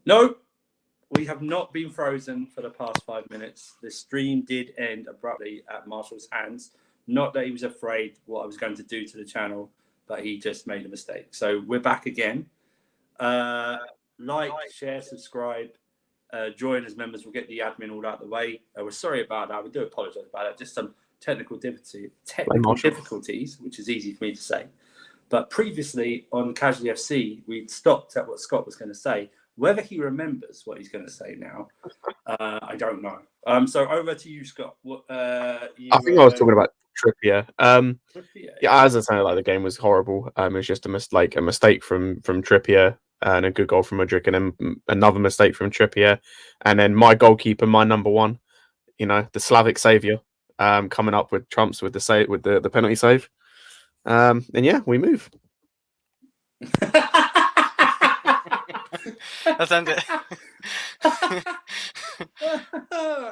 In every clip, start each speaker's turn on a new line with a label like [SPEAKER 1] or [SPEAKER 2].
[SPEAKER 1] No, we have not been frozen for the past 5 minutes. The stream did end abruptly at Marshall's hands. Not that he was afraid what I was going to do to the channel, but he just made a mistake. So we're back again. Like, share, subscribe, join as members. We'll get the admin all out of the way. We're sorry about that. We do apologise about it. Just some technical difficulties, which is easy for me to say. But previously on Casually FC, we stopped at what Scott was going to say. Whether he remembers what he's going to say now, I don't know. So over to you, Scott.
[SPEAKER 2] I think I was talking about Trippier. Yeah, as I say, like the game was horrible. It was just a mistake from Trippier and a good goal from MUDRYK, and then another mistake from Trippier, and then my goalkeeper, my number one, the Slavic saviour, coming up with trumps with the penalty save. And yeah, we move.
[SPEAKER 3] Let's end it.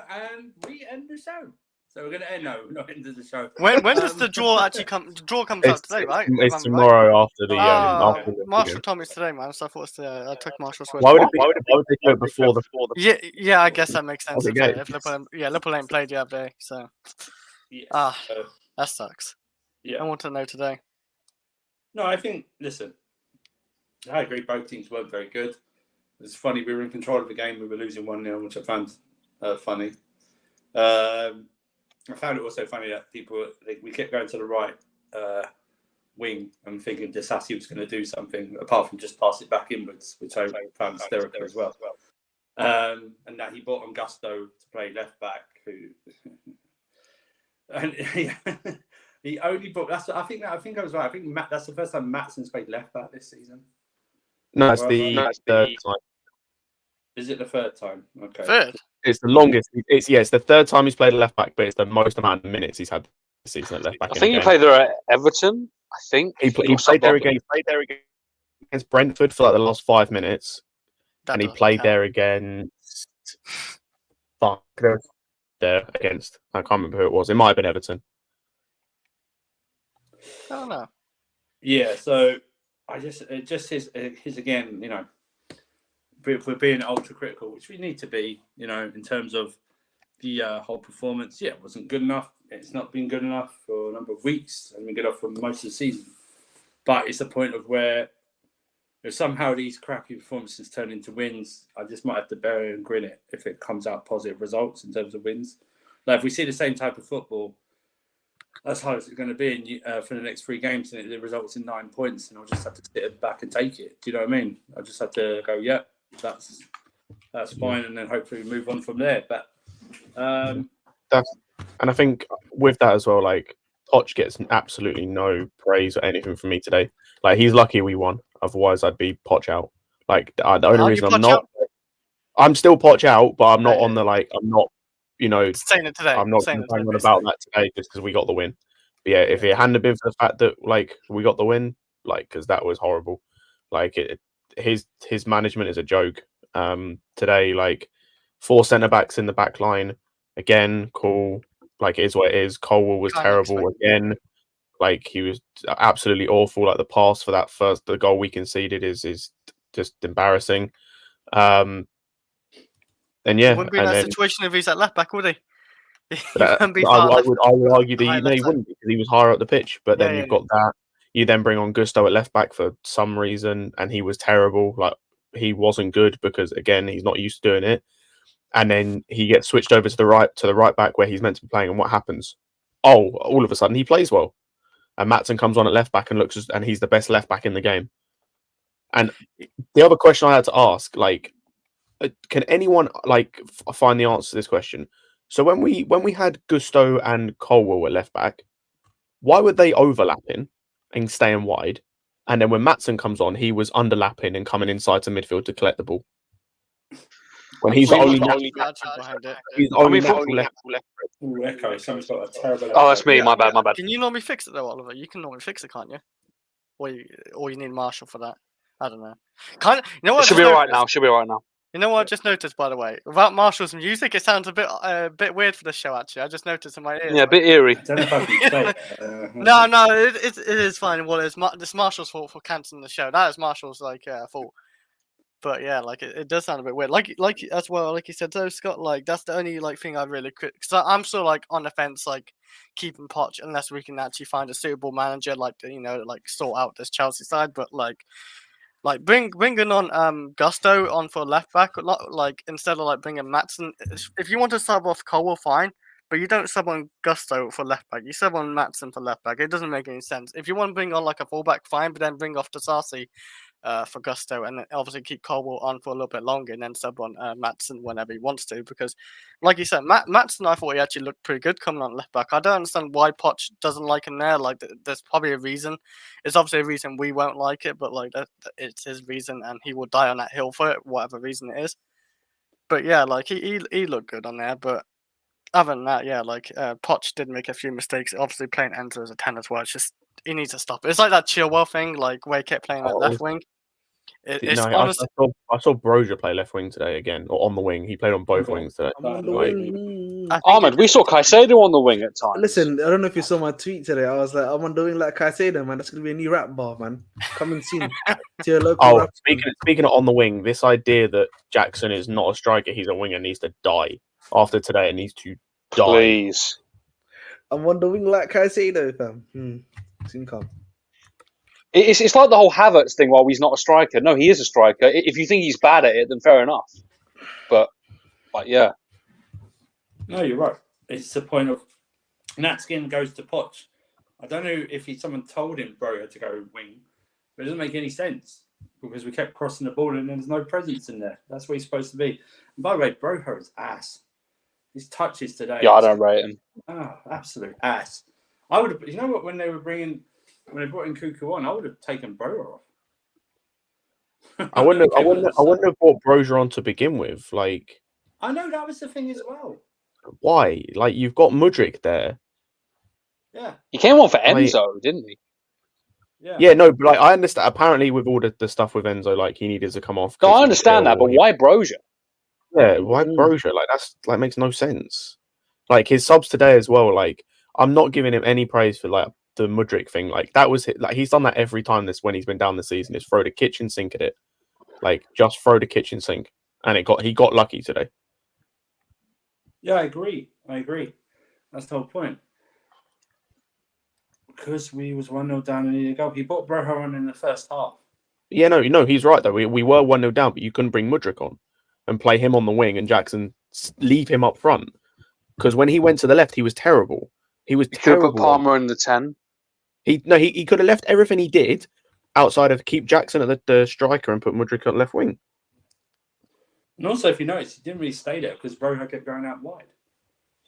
[SPEAKER 1] And we end the show. So we're going to end. No, we're not ending the show.
[SPEAKER 3] When does the draw actually come? The draw comes out today, right?
[SPEAKER 2] It's tomorrow after the.
[SPEAKER 3] Marshall told me it's today, man. So I thought it's I took Marshall's word.
[SPEAKER 2] Why would they do it before the?
[SPEAKER 3] Yeah, I guess that makes sense. If Liverpool ain't played the other day, so. Yeah. That sucks.
[SPEAKER 1] Yeah.
[SPEAKER 3] I want to know today.
[SPEAKER 1] No, I think. Listen, I agree. Both teams weren't very good. It's funny. We were in control of the game. We were losing 1-0, which I found funny. I found it also funny that we kept going to the right wing and thinking Disassi was going to do something apart from just pass it back inwards, which I found hysterical as well. And that he brought on Gusto to play left back, and he only brought. I think I was right. I think that's the first time Matson's played left back this season.
[SPEAKER 2] No, it's the third time.
[SPEAKER 1] Is it the third time? Okay.
[SPEAKER 3] Third?
[SPEAKER 2] It's the longest. It's the third time he's played a left back, but it's the most amount of minutes he's had this season at left back.
[SPEAKER 4] I think he played there at Everton. I think
[SPEAKER 2] he played there again. He played there again against Brentford for like the last 5 minutes, and he played there against. There against. I can't remember who it was. It might have been Everton.
[SPEAKER 3] I don't know.
[SPEAKER 1] Yeah. So his again. If we're being ultra critical, which we need to be, in terms of the whole performance, it wasn't good enough. It's not been good enough for a number of weeks. It's been good enough for most of the season. But it's the point of where if somehow these crappy performances turn into wins, I just might have to bear it and grin it if it comes out positive results in terms of wins. Like if we see the same type of football, that's how it's going to be for the next 3 games, and it results in 9 points, and I'll just have to sit back and take it. Do you know what I mean? I just have to go, yeah. That's fine, and then hopefully we move on from there. But
[SPEAKER 2] and I think with that as well, like Poch gets absolutely no praise or anything from me today. Like he's lucky we won, otherwise I'd be Poch out. Like the only reason I'm still Poch out, but I'm not on the I'm not
[SPEAKER 3] saying it today.
[SPEAKER 2] I'm not saying about that today just because we got the win. But yeah, if it hadn't been for the fact that we got the win, because that was horrible. His management is a joke. Today, 4 centre backs in the back line. Again, cool. It is what it is. Colwell was terrible again. He was absolutely awful. The pass for the goal we conceded is just embarrassing. And yeah,
[SPEAKER 3] wouldn't be in that situation if he's at left back, would he?
[SPEAKER 2] I would argue that he wouldn't, because he was higher up the pitch. But then you've got that. You then bring on Gusto at left back for some reason, and he was terrible. He wasn't good because again he's not used to doing it. And then he gets switched over to the right back where he's meant to be playing, and what happens? Oh, all of a sudden he plays well, and Matson comes on at left back and and he's the best left back in the game. And the other question I had to ask, can anyone find the answer to this question? So when we had Gusto and Colwell at left back, why were they overlapping and staying wide? And then when Matson comes on, he was underlapping and coming inside to midfield to collect the ball. When he's the only left.
[SPEAKER 1] Echo, someone's got a terrible.
[SPEAKER 4] Oh, that's me. My bad.
[SPEAKER 3] Can you normally fix it though, Oliver? You can normally fix it, can't you? Or you need Marshall for that. I don't know. What?
[SPEAKER 4] It should be all right now.
[SPEAKER 3] You know what I just noticed, by the way? Without Marshall's music, it sounds a bit weird for the show. Actually, I just noticed in my ears.
[SPEAKER 4] Yeah, a bit eerie.
[SPEAKER 1] I don't know if I can say it.
[SPEAKER 3] No, it is fine. Well, it's Marshall's fault for cancelling the show. That is Marshall's fault. But yeah, like it does sound a bit weird. Like as well, like you said, though, Scott. Like that's the only like thing I really because I'm still like on the fence, like keeping Poch unless we can actually find a suitable manager, like like sort out this Chelsea side. But like bringing on Gusto on for left back, like instead of like bringing Maatsen. If you want to sub off Cole, fine. But you don't sub on Gusto for left back. You sub on Maatsen for left back. It doesn't make any sense. If you want to bring on like a fullback, fine. But then bring off Sarcasm for Gusto, and then obviously keep Colwell on for a little bit longer, and then sub on Maatsen whenever he wants to. Because, like you said, Maatsen, I thought he actually looked pretty good coming on left back. I don't understand why Poch doesn't like him there. Like, there's probably a reason. It's obviously a reason we won't like it, but like it's his reason, and he will die on that hill for it, whatever reason it is. But yeah, like he looked good on there, but. Other than that, yeah, like Poch did make a few mistakes. Obviously, playing Enzo as a 10 as well. It's just he needs to stop it. It's like that Chilwell thing, like where he kept playing at left wing. It's honestly...
[SPEAKER 2] I saw Brozier play left wing today again, or on the wing. He played on both wings today.
[SPEAKER 4] Ahmed, we saw Caicedo on the wing at times.
[SPEAKER 5] Listen, I don't know if you saw my tweet today. I was like, I'm on the wing like Caicedo, man. That's gonna be a new rap bar, man. Coming soon to your local. Rap
[SPEAKER 2] speaking of on the wing, this idea that Jackson is not a striker, he's a winger, needs to die. After today, it needs to die.
[SPEAKER 4] Please.
[SPEAKER 5] I'm on the wing like Caicedo, fam. Soon come.
[SPEAKER 4] It's like the whole Havertz thing while he's not a striker. No, he is a striker. If you think he's bad at it, then fair enough. But yeah.
[SPEAKER 1] No, you're right. It's the point of Natskin goes to Poch. I don't know if someone told him Broja to go wing, but it doesn't make any sense because we kept crossing the ball and there's no presence in there. That's where he's supposed to be. And by the way, Broja is ass. His touches today.
[SPEAKER 4] Yeah, I don't rate him.
[SPEAKER 1] Oh, absolute ass. I would have. You know what? When they brought in Cuckoo on, I would have taken Broja off.
[SPEAKER 2] I wouldn't have brought Broja on to begin with. Like,
[SPEAKER 1] I know that was the thing as well.
[SPEAKER 2] Why? Like, you've got MUDRYK there.
[SPEAKER 1] Yeah.
[SPEAKER 4] He came on for Enzo, didn't he?
[SPEAKER 2] Yeah, no, but like I understand. Apparently, with all the stuff with Enzo, like he needed to come off.
[SPEAKER 4] No, I understand that, but why Broja?
[SPEAKER 2] Yeah, why Broja? Like that's like makes no sense. Like his subs today as well. Like I'm not giving him any praise for like the MUDRYK thing. Like that was like he's done that every time when he's been down the season. Is throw the kitchen sink at it. Like just throw the kitchen sink, and he got lucky today.
[SPEAKER 1] Yeah, I agree. That's the whole point. Because we was 1-0 down and needed a goal. He brought Broja on in the first half.
[SPEAKER 2] Yeah, no, he's right though. We were 1-0 down, but you couldn't bring MUDRYK on and play him on the wing and Jackson leave him up front. Because when he went to the left, he was terrible. He was terrible.
[SPEAKER 4] Could put Palmer in the 10.
[SPEAKER 2] He could have left everything he did outside of keep Jackson at the striker and put MUDRYK at left wing.
[SPEAKER 1] And also, if you notice, he didn't really stay there because Broja kept going out wide.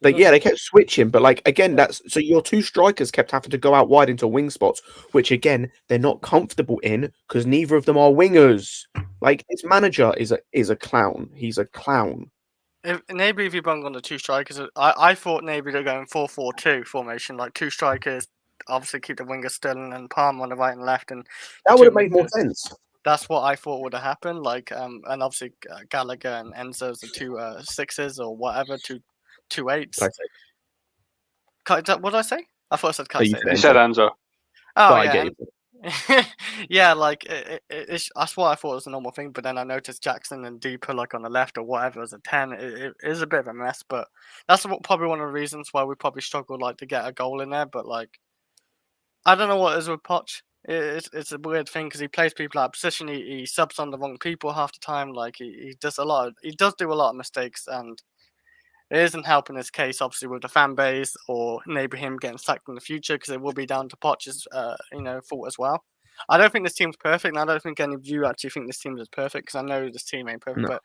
[SPEAKER 2] They kept switching, but like again, so your two strikers kept having to go out wide into wing spots, which again they're not comfortable in because neither of them are wingers. Like this manager is a clown. He's a clown.
[SPEAKER 3] Maybe if you bring on the two strikers, I thought maybe they're going 4-4-2 formation, like two strikers, obviously keep the wingers Sterling and Palm on the right and left, and
[SPEAKER 2] that would have made more sense.
[SPEAKER 3] That's what I thought would have happened. Like, and obviously Gallagher and Enzo as the two sixes or whatever, two 8s. What did I say? I thought I said Caicedo.
[SPEAKER 4] You said Enzo.
[SPEAKER 3] Oh, yeah. Yeah, like that's what I thought was a normal thing. But then I noticed Jackson and Deeper like on the left or whatever as a 10. It is a bit of a mess, but that's probably one of the reasons why we probably struggled like to get a goal in there. But like, I don't know what it is with Poch. It's a weird thing because he plays people out of position. He subs on the wrong people half the time. Like he does do a lot of mistakes, and it isn't helping his case, obviously, with the fan base or maybe him getting sacked in the future because it will be down to Poch's, fault as well. I don't think this team's perfect, and I don't think any of you actually think this team is perfect because I know this team ain't perfect. No. But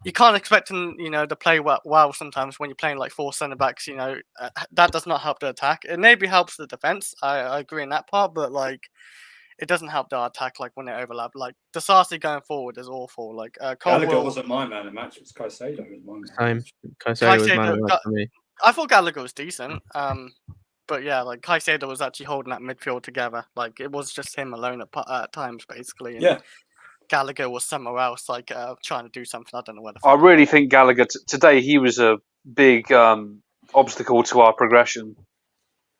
[SPEAKER 3] you can't expect them, to play well sometimes when you're playing like 4 centre backs. That does not help the attack. It maybe helps the defense. I agree in that part, but like. It doesn't help the attack like when they overlap. Like the Sarsi going forward is awful. Like
[SPEAKER 1] Gallagher wasn't my man in match. It was Caicedo who was my man.
[SPEAKER 2] Caicedo was man in match for me.
[SPEAKER 3] I thought Gallagher was decent. But yeah, like Caicedo was actually holding that midfield together. Like it was just him alone at times, basically. And
[SPEAKER 1] yeah.
[SPEAKER 3] Gallagher was somewhere else, like trying to do something. I don't know where.
[SPEAKER 4] I really think Gallagher today he was a big obstacle to our progression.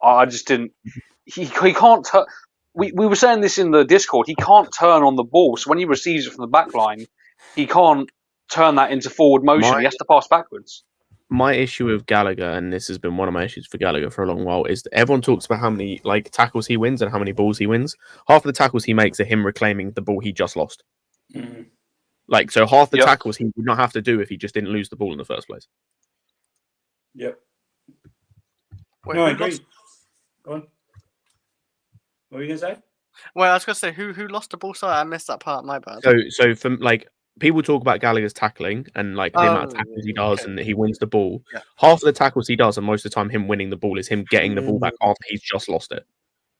[SPEAKER 4] I just didn't. He can't. We were saying this in the Discord. He can't turn on the ball, so when he receives it from the back line, he can't turn that into forward motion. He has to pass backwards.
[SPEAKER 2] My issue with Gallagher, and this has been one of my issues for Gallagher for a long while, is that everyone talks about how many tackles he wins and how many balls he wins. Half of the tackles he makes are him reclaiming the ball he just lost.
[SPEAKER 1] Mm.
[SPEAKER 2] So half the tackles he would not have to do if he just didn't lose the ball in the first place.
[SPEAKER 1] Yep.
[SPEAKER 3] Wait,
[SPEAKER 1] No, I agree. Go on. What were you gonna say?
[SPEAKER 3] Well, I was gonna say who lost the ball. Sorry, I missed that part. My bad.
[SPEAKER 2] So from people talk about Gallagher's tackling and the amount of tackles he does and he wins the ball.
[SPEAKER 3] Yeah.
[SPEAKER 2] Half of the tackles he does and most of the time him winning the ball is him getting the ball back after he's just lost it.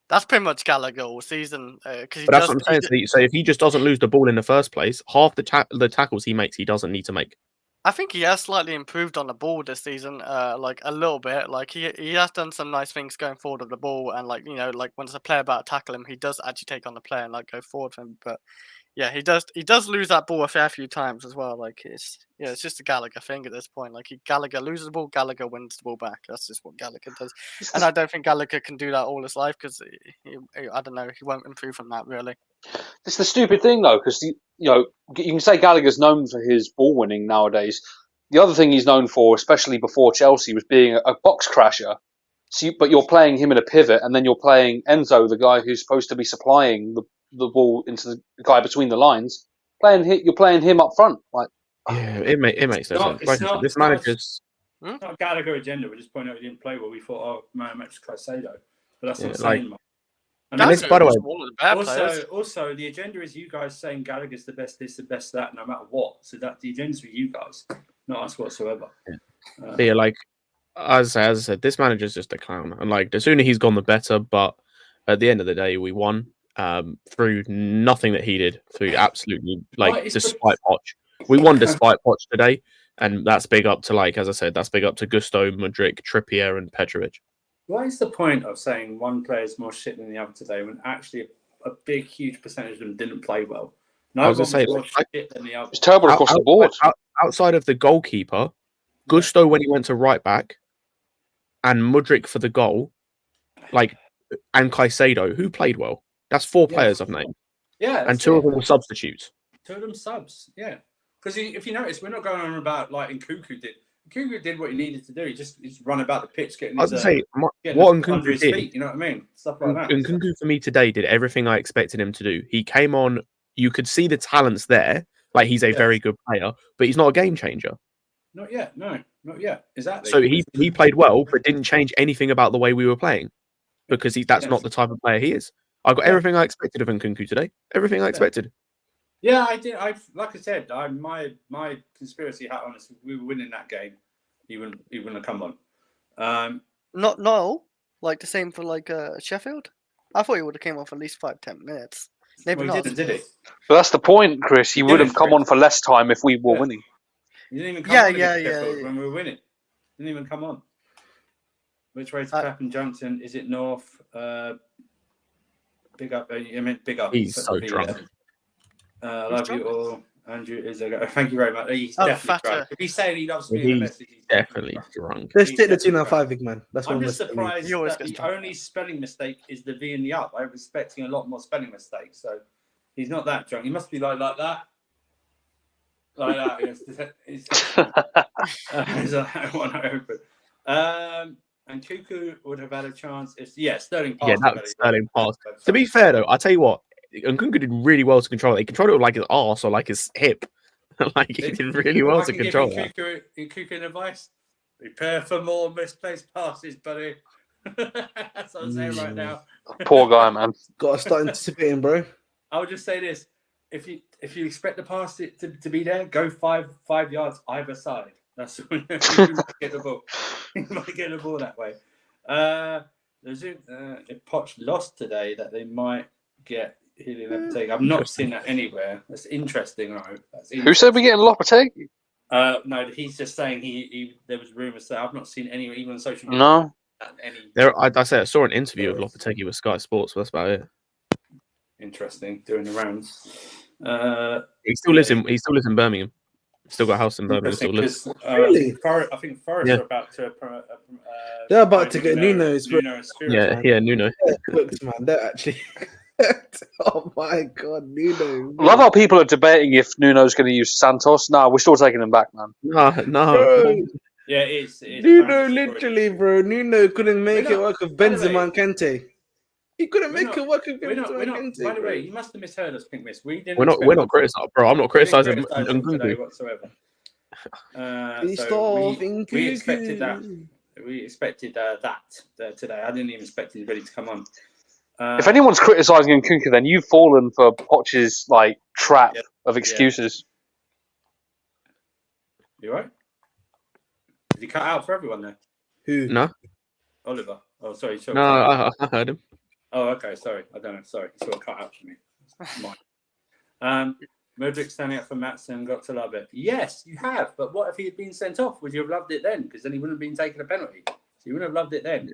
[SPEAKER 3] That's pretty much Gallagher all season.
[SPEAKER 2] But that's what I'm saying. So if he just doesn't lose the ball in the first place, half the tackles he makes, he doesn't need to make.
[SPEAKER 3] I think he has slightly improved on the ball this season, a little bit. Like he has done some nice things going forward with the ball, and when there's a player about to tackle him, he does actually take on the player and go forward for him. But yeah, he does lose that ball a fair few times as well. It's just a Gallagher thing at this point. Gallagher loses the ball, Gallagher wins the ball back. That's just what Gallagher does, and I don't think Gallagher can do that all his life because I don't know, he won't improve from that really.
[SPEAKER 4] It's the stupid thing though, because you can say Gallagher's known for his ball winning nowadays. The other thing he's known for, especially before Chelsea, was being a box crasher. But you're playing him in a pivot, and then you're playing Enzo, the guy who's supposed to be supplying the ball into the guy between the lines. You're playing him up front.
[SPEAKER 2] It makes no sense. This manager's
[SPEAKER 1] not a Gallagher agenda. We're just pointing out he didn't play well. We thought, man, match Caicedo, but that's not saying much.
[SPEAKER 2] And this, by the way,
[SPEAKER 1] also the agenda is you guys saying Gallagher's the best this, the best that, no matter what. So that the agenda's for you guys, not us whatsoever.
[SPEAKER 2] As I said, this manager's just a clown, and the sooner he's gone, the better. But at the end of the day, we won through nothing that he did. Through absolutely despite Poch, we won despite Poch today, and that's big up to as I said, that's big up to Gusto, MUDRYK, Trippier, and Petrovic.
[SPEAKER 1] What is the point of saying one player is more shit than the other today when actually a big, huge percentage of them didn't play well? No, I was going to say, more shit than the other.
[SPEAKER 4] It's terrible across the board.
[SPEAKER 2] Outside of the goalkeeper, Gusto when he went to right back, and MUDRYK for the goal, and Caicedo, who played well. That's 4 players I've named.
[SPEAKER 1] Yeah,
[SPEAKER 2] and 2 of them were substitutes.
[SPEAKER 1] 2 of them subs, yeah. Because if you notice, we're not going on about Nkunku did. Nkunku did what he needed to do. He just run about the pitch, getting his,
[SPEAKER 2] what Nkunku
[SPEAKER 1] under his
[SPEAKER 2] did,
[SPEAKER 1] feet. You know what I mean? Stuff like that.
[SPEAKER 2] Nkunku for me today did everything I expected him to do. He came on. You could see the talents there. He's a very good player, but he's not a game changer.
[SPEAKER 1] Not yet. No, not yet. Exactly.
[SPEAKER 2] So he played well, but didn't change anything about the way we were playing because that's not the type of player he is. I got everything I expected of Nkunku today. Everything I expected.
[SPEAKER 1] Yeah, I did. Like I said, my conspiracy hat on us. We were winning that game. He wouldn't have come on.
[SPEAKER 3] Not the same for Sheffield. I thought he would have came on for at least 5-10 minutes. Maybe not.
[SPEAKER 1] He didn't, did he?
[SPEAKER 4] But that's the point, Chris. He would have come on for less time if we were winning.
[SPEAKER 1] He didn't even come on when we were winning. Didn't even come on. Which way to Clapham Junction? Is it north? Big up. Big up.
[SPEAKER 2] He's so drunk.
[SPEAKER 1] Love you all. Andrew is a thank you very much. He's definitely drunk. If he's saying he loves me in the message, he's
[SPEAKER 2] definitely drunk.
[SPEAKER 5] Let's take the 295, big man. That's
[SPEAKER 1] I'm just surprised that the only spelling mistake is the V and the up. I was expecting a lot more spelling mistakes. So he's not that drunk. He must be like that. Like that. And Cuckoo would have had a chance if Sterling passed.
[SPEAKER 2] Yeah, that's Sterling passed. To be fair though, I tell you what, Nkunku did really well to control it. He controlled it with his arse or his hip. He did really well to control that.
[SPEAKER 1] Cuckoo advice: prepare for more misplaced passes, buddy. That's what I'm saying right now.
[SPEAKER 4] Poor guy, man.
[SPEAKER 5] Got to start anticipating, bro.
[SPEAKER 1] I would just say this: if you expect the pass to be there, go 5 yards either side. That's when you might get the ball. You might get the ball that way. If Poch lost today, that they might get Helium Lopetegui. I've not seen that anywhere. That's interesting, right?
[SPEAKER 4] Who said we're getting Lopetegui?
[SPEAKER 1] No, he's just saying he there was rumours that I've not seen any, even on social media.
[SPEAKER 4] No.
[SPEAKER 2] I saw an interview of Lopetegui with Sky Sports, but that's about it.
[SPEAKER 1] Interesting, doing the rounds.
[SPEAKER 2] He still lives in Birmingham. Still got a house in Birmingham. Still lives.
[SPEAKER 5] Really?
[SPEAKER 1] I think Forest are about to.
[SPEAKER 5] They're about to get Nuno.
[SPEAKER 2] Yeah, Nuno.
[SPEAKER 5] Books, man. They're actually. Oh my God, Nuno.
[SPEAKER 4] I love how people are debating if Nuno's going to use Santos. No, we're still taking him back, man.
[SPEAKER 2] No.
[SPEAKER 5] Bro,
[SPEAKER 1] Yeah, it is. It is.
[SPEAKER 5] Nuno,
[SPEAKER 1] Apparently,
[SPEAKER 5] literally, bro. Nuno couldn't make
[SPEAKER 1] We're
[SPEAKER 5] it
[SPEAKER 1] not-
[SPEAKER 5] work with
[SPEAKER 1] by the
[SPEAKER 5] Benzema
[SPEAKER 1] way,
[SPEAKER 5] and Kante. He couldn't
[SPEAKER 1] we're
[SPEAKER 5] make
[SPEAKER 1] not-
[SPEAKER 5] it work with
[SPEAKER 1] We're not.
[SPEAKER 5] Benzema and Kante,
[SPEAKER 1] By the
[SPEAKER 5] bro.
[SPEAKER 1] way, you must have misheard us, Pink Miss. We didn't.
[SPEAKER 2] We're not criticizing, bro. I'm not criticizing
[SPEAKER 1] him today
[SPEAKER 2] Nkunku.
[SPEAKER 1] whatsoever.
[SPEAKER 5] He
[SPEAKER 1] So
[SPEAKER 5] starved
[SPEAKER 1] we
[SPEAKER 5] Nkunku.
[SPEAKER 1] expected that. We expected that today. I didn't even expect anybody to come on.
[SPEAKER 4] If anyone's criticising Nkunku, then you've fallen for Poch's trap of excuses.
[SPEAKER 1] You right? Did he cut out for everyone there?
[SPEAKER 5] Who?
[SPEAKER 2] No,
[SPEAKER 1] Oliver. Oh, sorry. Sure.
[SPEAKER 2] no, I heard him.
[SPEAKER 1] Oh, okay. Sorry. I don't know. Sorry. He sort of cut out for me. Mine. MUDRYK standing up for Maatsen, got to love it. Yes, you have. But what if he had been sent off? Would you have loved it then? Because then he wouldn't have been taking a penalty. So you wouldn't have loved it then.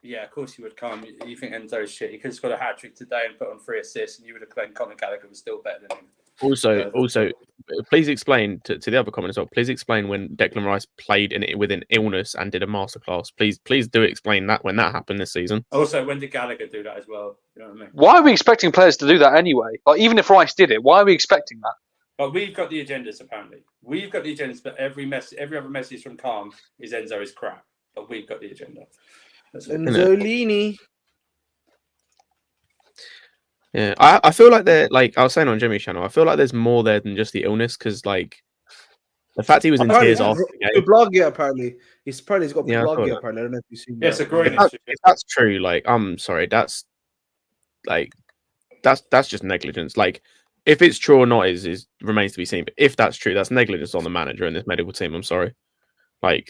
[SPEAKER 1] Yeah, of course you would, Calm. You think Enzo is shit. He could have scored a hat-trick today and put on 3 assists, and you would have claimed Conor Gallagher was still better than him.
[SPEAKER 2] Also, please explain to the other comment as well. Please explain when Declan Rice played with an illness and did a masterclass. Please do explain that when that happened this season.
[SPEAKER 1] Also, when did Gallagher do that as well? You know what I mean?
[SPEAKER 4] Why are we expecting players to do that anyway? Even if Rice did it, why are we expecting that?
[SPEAKER 1] But we've got the agendas, apparently. We've got the agendas, but every other message from Calm is Enzo is crap. But we've got the agenda.
[SPEAKER 5] Enzolini.
[SPEAKER 2] Yeah, I feel like they're like I was saying on Jimmy's channel. I feel like there's more there than just the illness because the fact he was in tears after the game.
[SPEAKER 5] Blogger apparently. He's got
[SPEAKER 2] Yeah, I thought
[SPEAKER 5] blogger
[SPEAKER 2] that.
[SPEAKER 5] apparently. I don't know if you've seen
[SPEAKER 1] Yes,
[SPEAKER 5] that.
[SPEAKER 1] a groin
[SPEAKER 2] If
[SPEAKER 1] issue.
[SPEAKER 2] that's true, I'm sorry, that's just negligence. If it's true or not is remains to be seen. But if that's true, that's negligence on the manager and this medical team. I'm sorry. Why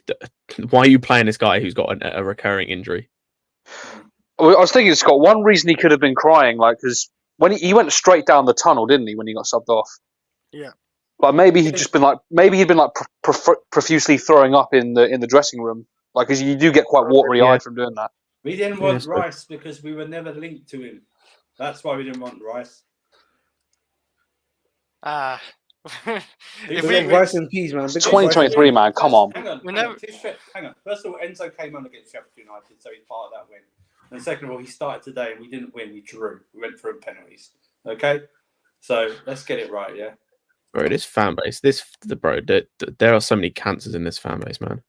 [SPEAKER 2] are you playing this guy who's got a recurring injury?
[SPEAKER 4] I was thinking, Scott, one reason he could have been crying, because when he went straight down the tunnel, didn't he, when he got subbed off?
[SPEAKER 3] Yeah.
[SPEAKER 4] But maybe he'd just been profusely throwing up in the dressing room, because you do get quite watery-eyed from doing that.
[SPEAKER 1] We didn't want Rice because we were never linked to him. That's why we didn't want Rice.
[SPEAKER 5] If we rice and peas, man.
[SPEAKER 4] It's 2023, man. Come on.
[SPEAKER 1] Hang on. First of all, Enzo came on against Sheffield United, so he's part of that win. And second of all, he started today and we didn't win. We drew. We went through penalties. Okay? So let's get it right, yeah?
[SPEAKER 2] Bro, this fan base, there are so many cancers in this fan base, man.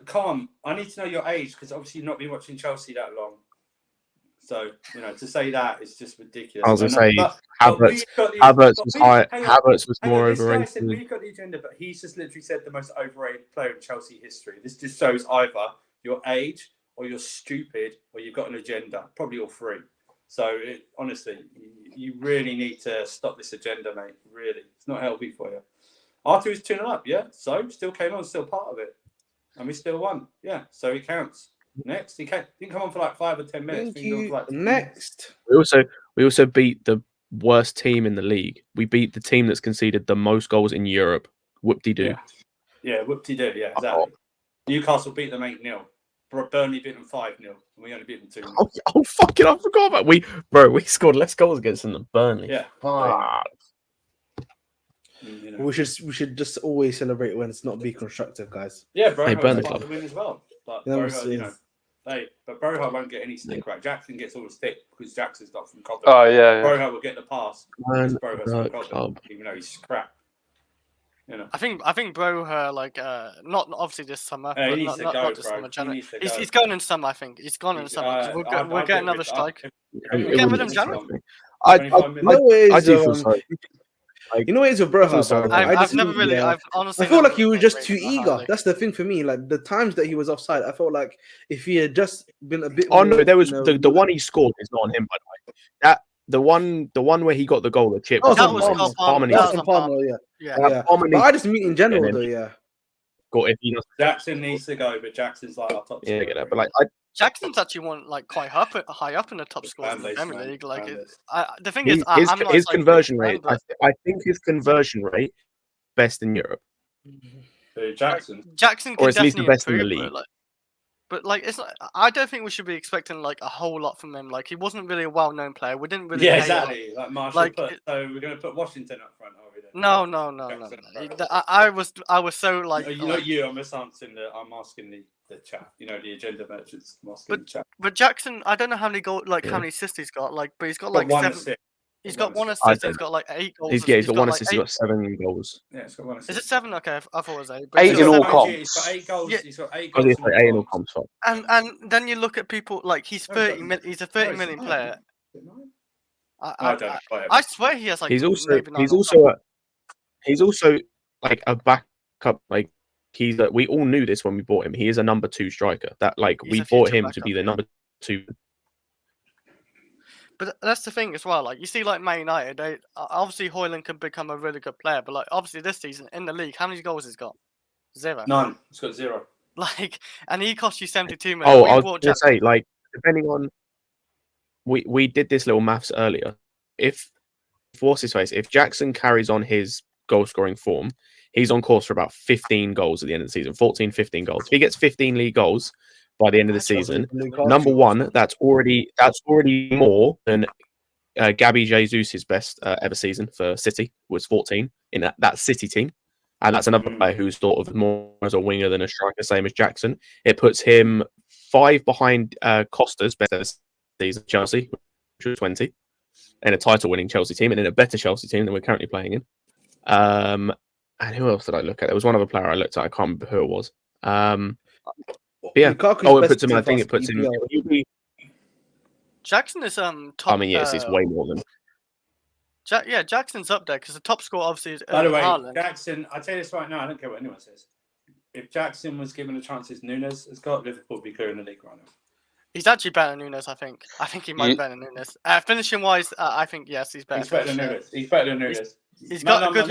[SPEAKER 1] Calm, I need to know your age because obviously you've not been watching Chelsea that long. So, to say that is just ridiculous.
[SPEAKER 2] I was going to say, Havertz was more overrated.
[SPEAKER 1] We've got the agenda, but he's just literally said the most overrated player in Chelsea history. This just shows either your age or you're stupid or you've got an agenda. Probably all three. So, honestly, you really need to stop this agenda, mate. Really. It's not healthy for you. Arthur was 2-0 up, yeah? So, still came on, still part of it. And we still won. Yeah, so it counts. Next, he didn't come on for 5 or 10 minutes.
[SPEAKER 5] Thank you.
[SPEAKER 1] For
[SPEAKER 5] Next.
[SPEAKER 2] We also beat the worst team in the league. We beat the team that's conceded the most goals in Europe. Whoop-de-doo.
[SPEAKER 1] Yeah, whoop-de-doo. Yeah, exactly. Newcastle beat them 8-0. Burnley beat them 5-0. And we only beat them 2-0.
[SPEAKER 2] Oh, fucking! I forgot about we scored less goals against them than Burnley.
[SPEAKER 1] Yeah.
[SPEAKER 5] We should just always celebrate when it's not be constructive, guys.
[SPEAKER 1] Yeah, Broha
[SPEAKER 2] Burnley
[SPEAKER 1] was
[SPEAKER 2] club.
[SPEAKER 1] to win as well. But
[SPEAKER 5] Yeah,
[SPEAKER 1] but Broha won't get any stick right. Jackson gets all the stick because Jackson's not from Coventry.
[SPEAKER 4] Oh, yeah.
[SPEAKER 1] Broha will get the pass because
[SPEAKER 2] Burnley
[SPEAKER 1] Broha's from
[SPEAKER 2] club.
[SPEAKER 1] Coventry, even though he's crap.
[SPEAKER 3] I think Broha not obviously this summer.
[SPEAKER 1] He
[SPEAKER 3] But
[SPEAKER 1] needs
[SPEAKER 3] not,
[SPEAKER 1] to
[SPEAKER 3] not,
[SPEAKER 1] go,
[SPEAKER 3] not this
[SPEAKER 1] bro.
[SPEAKER 3] summer.
[SPEAKER 1] He
[SPEAKER 3] January.
[SPEAKER 1] needs to
[SPEAKER 3] He's
[SPEAKER 1] go.
[SPEAKER 3] gone in summer. I think he's gone in summer. We'll get another strike.
[SPEAKER 2] It
[SPEAKER 3] Get rid
[SPEAKER 2] wouldn't
[SPEAKER 3] of January.
[SPEAKER 2] I do feel sorry.
[SPEAKER 5] You know what it is with Broha?
[SPEAKER 3] I've honestly.
[SPEAKER 5] I feel like he was just too
[SPEAKER 3] rated
[SPEAKER 5] eager.
[SPEAKER 3] highly.
[SPEAKER 5] That's the thing for me. Like the times that he was offside, I felt like if he had just been a bit.
[SPEAKER 2] Oh no,
[SPEAKER 5] more,
[SPEAKER 2] there was the one he scored is not on him, by the way. The one where he got the goal, the chip.
[SPEAKER 5] Oh,
[SPEAKER 3] that was
[SPEAKER 5] Palmer. That was Palmer, yeah.
[SPEAKER 3] Yeah.
[SPEAKER 5] But I just mean in general, though, yeah.
[SPEAKER 2] Got if he does.
[SPEAKER 1] Jackson needs to go, but Jackson's our top
[SPEAKER 2] Yeah,
[SPEAKER 1] scorer.
[SPEAKER 2] get that. But
[SPEAKER 3] Jackson's actually won quite high up in the top scores in the Premier League. The thing is,
[SPEAKER 2] his conversion rate. I think his conversion rate best in Europe.
[SPEAKER 1] Jackson
[SPEAKER 3] or
[SPEAKER 2] at least the best in the
[SPEAKER 3] league.
[SPEAKER 2] league.
[SPEAKER 3] But it's not, I don't think we should be expecting a whole lot from him. He wasn't really a well-known player. We didn't really.
[SPEAKER 1] Yeah, exactly. Like Marshall so we're going to put Washington up front, are we? Then?
[SPEAKER 3] No. I was so
[SPEAKER 1] Not you. I'm asking the the chat. You know, the agenda merchants asking in the chat.
[SPEAKER 3] But Jackson, I don't know how many how many assists he's got. Like, but he's got like 7.
[SPEAKER 1] Assist.
[SPEAKER 3] He's got 1 assist. He's got like 8 goals.
[SPEAKER 2] He's got 1 assist. He's got 7 goals.
[SPEAKER 1] Yeah, he's got 1 assist.
[SPEAKER 3] Is it 7? Okay, I thought it was 8.
[SPEAKER 4] 8 in all comps.
[SPEAKER 1] He's got 8 goals.
[SPEAKER 3] Yeah.
[SPEAKER 1] He's got 8
[SPEAKER 2] Oh,
[SPEAKER 1] goals.
[SPEAKER 2] he's 8 in all comps.
[SPEAKER 3] And then you look at people like he's 30 million. He's a 30 million player. I swear he has like.
[SPEAKER 2] He's also like a backup. Like we all knew this when we bought him. He is a number 2 striker. That like we bought him to be the number 2.
[SPEAKER 3] But that's the thing as well. Like you see, like Man United, they obviously Højlund can become a really good player. But like obviously this season in the league, how many goals has he got? 0.
[SPEAKER 1] None. He's got 0.
[SPEAKER 3] Like, and he cost you 72 million.
[SPEAKER 2] Oh, I was going to say, like, depending on, we did this little maths earlier. If Jackson carries on his goal scoring form, he's on course for about 15 goals at the end of the season. 14, 15 goals. If he gets 15 league goals by the end of the season, number 1, that's already more than Gabby Jesus' best ever season for City, was 14 in that City team. And that's another player who's sort of more as a winger than a striker, same as Jackson. It puts him 5 behind Costa's best ever season, Chelsea, which was 20, in a title-winning Chelsea team, and in a better Chelsea team than we're currently playing in. And who else did I look at? There was one other player I looked at. I can't remember who it was. Yeah. Oh, it puts him. I think it puts him.
[SPEAKER 3] Jackson is top.
[SPEAKER 2] I mean, yes, it's way more than.
[SPEAKER 3] Jackson's up there because the top scorer obviously is.
[SPEAKER 1] By the way,
[SPEAKER 3] Haaland.
[SPEAKER 1] Jackson. I tell you this right now. I don't care what anyone says. If Jackson was given a chance as Nunes has got, Liverpool would be clear in the league right now.
[SPEAKER 3] He's actually better than Nunes, I think. I think he might be better than Nunes. Finishing wise, I think yes, he's better.
[SPEAKER 1] He's better than Nunes. He's better than Nunes.
[SPEAKER 3] He's got good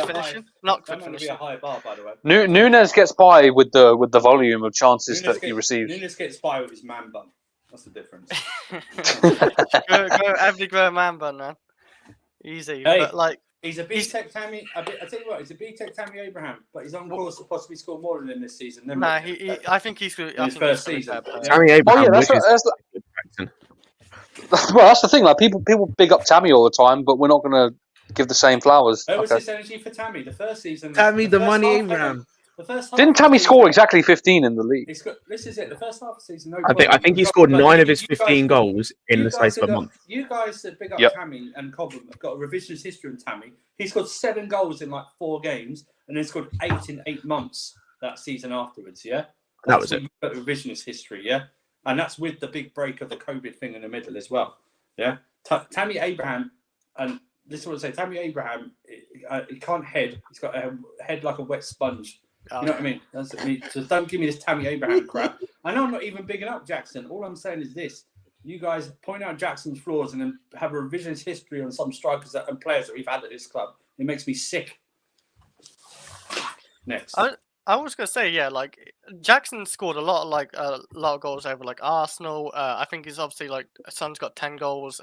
[SPEAKER 3] finishing. Not good finishing.
[SPEAKER 1] That might be a high bar, by the way.
[SPEAKER 4] Nunes gets by with the volume of chances that he receives.
[SPEAKER 1] Nunes gets by with his man bun. That's the difference.
[SPEAKER 3] Go man bun, man. Easy.
[SPEAKER 1] Hey,
[SPEAKER 3] but like
[SPEAKER 1] he's a B-Tech Tammy. I tell you what, he's a B-Tech Tammy Abraham, but he's on course to possibly score more than him this season.
[SPEAKER 3] Nah, I think he's good.
[SPEAKER 1] His first season.
[SPEAKER 2] Tammy Abraham.
[SPEAKER 4] Well, that's the thing. Like people big up Tammy all the time, but we're not going to give the same flowers.
[SPEAKER 1] Where was this energy for Tammy? The first season.
[SPEAKER 5] Tammy, the money Abraham.
[SPEAKER 4] Didn't Tammy score exactly 15 in the league?
[SPEAKER 1] This is it. The first half of the season.
[SPEAKER 2] I think he scored 9 of his 15 goals in the space of a month.
[SPEAKER 1] You guys that big up Tammy and Cobham have got a revisionist history on Tammy. He scored 7 goals in like 4 games, and then scored 8 in 8 months that season afterwards. Yeah,
[SPEAKER 2] that was it.
[SPEAKER 1] You've got revisionist history. Yeah, and that's with the big break of the COVID thing in the middle as well. Yeah, Tammy Abraham, and this is what I say. Tammy Abraham, he can't head. He's got a head like a wet sponge. You know what I mean? That's what I mean. So don't give me this Tammy Abraham crap. I know I'm not even bigging up Jackson. All I'm saying is this. You guys point out Jackson's flaws and then have a revisionist history on some strikers and players that we've had at this club. It makes me sick. Next.
[SPEAKER 3] I was gonna say, yeah, like Jackson scored a lot of goals over like Arsenal. I think he's obviously like Son's got 10 goals.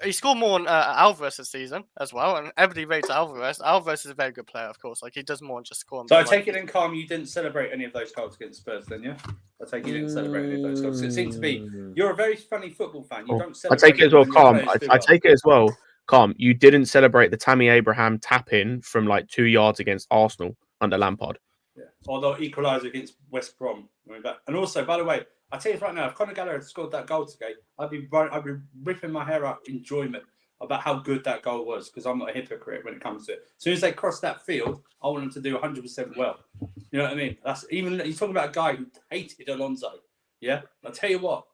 [SPEAKER 3] He scored more on Alvarez this season as well, and everybody rates Alvarez. Alvarez is a very good player, of course. Like he does more than just score.
[SPEAKER 1] So I take it in calm. You didn't celebrate any of those goals against Spurs, then, yeah? I take it you didn't celebrate any of those goals. It seems to be you're a very funny football fan. You don't celebrate.
[SPEAKER 2] I take it as well, calm. I take it as well, calm. You didn't celebrate the Tammy Abraham tap in from like 2 yards against Arsenal under Lampard.
[SPEAKER 1] Yeah, although equaliser against West Brom. And also, by the way, I tell you right now, if Conor Gallagher had scored that goal today, I'd be ripping my hair out enjoyment about how good that goal was, because I'm not a hypocrite when it comes to it. As soon as they cross that field, I want them to do 100% well. You know what I mean? That's even you're talking about a guy who hated Alonso. Yeah, I'll tell you what.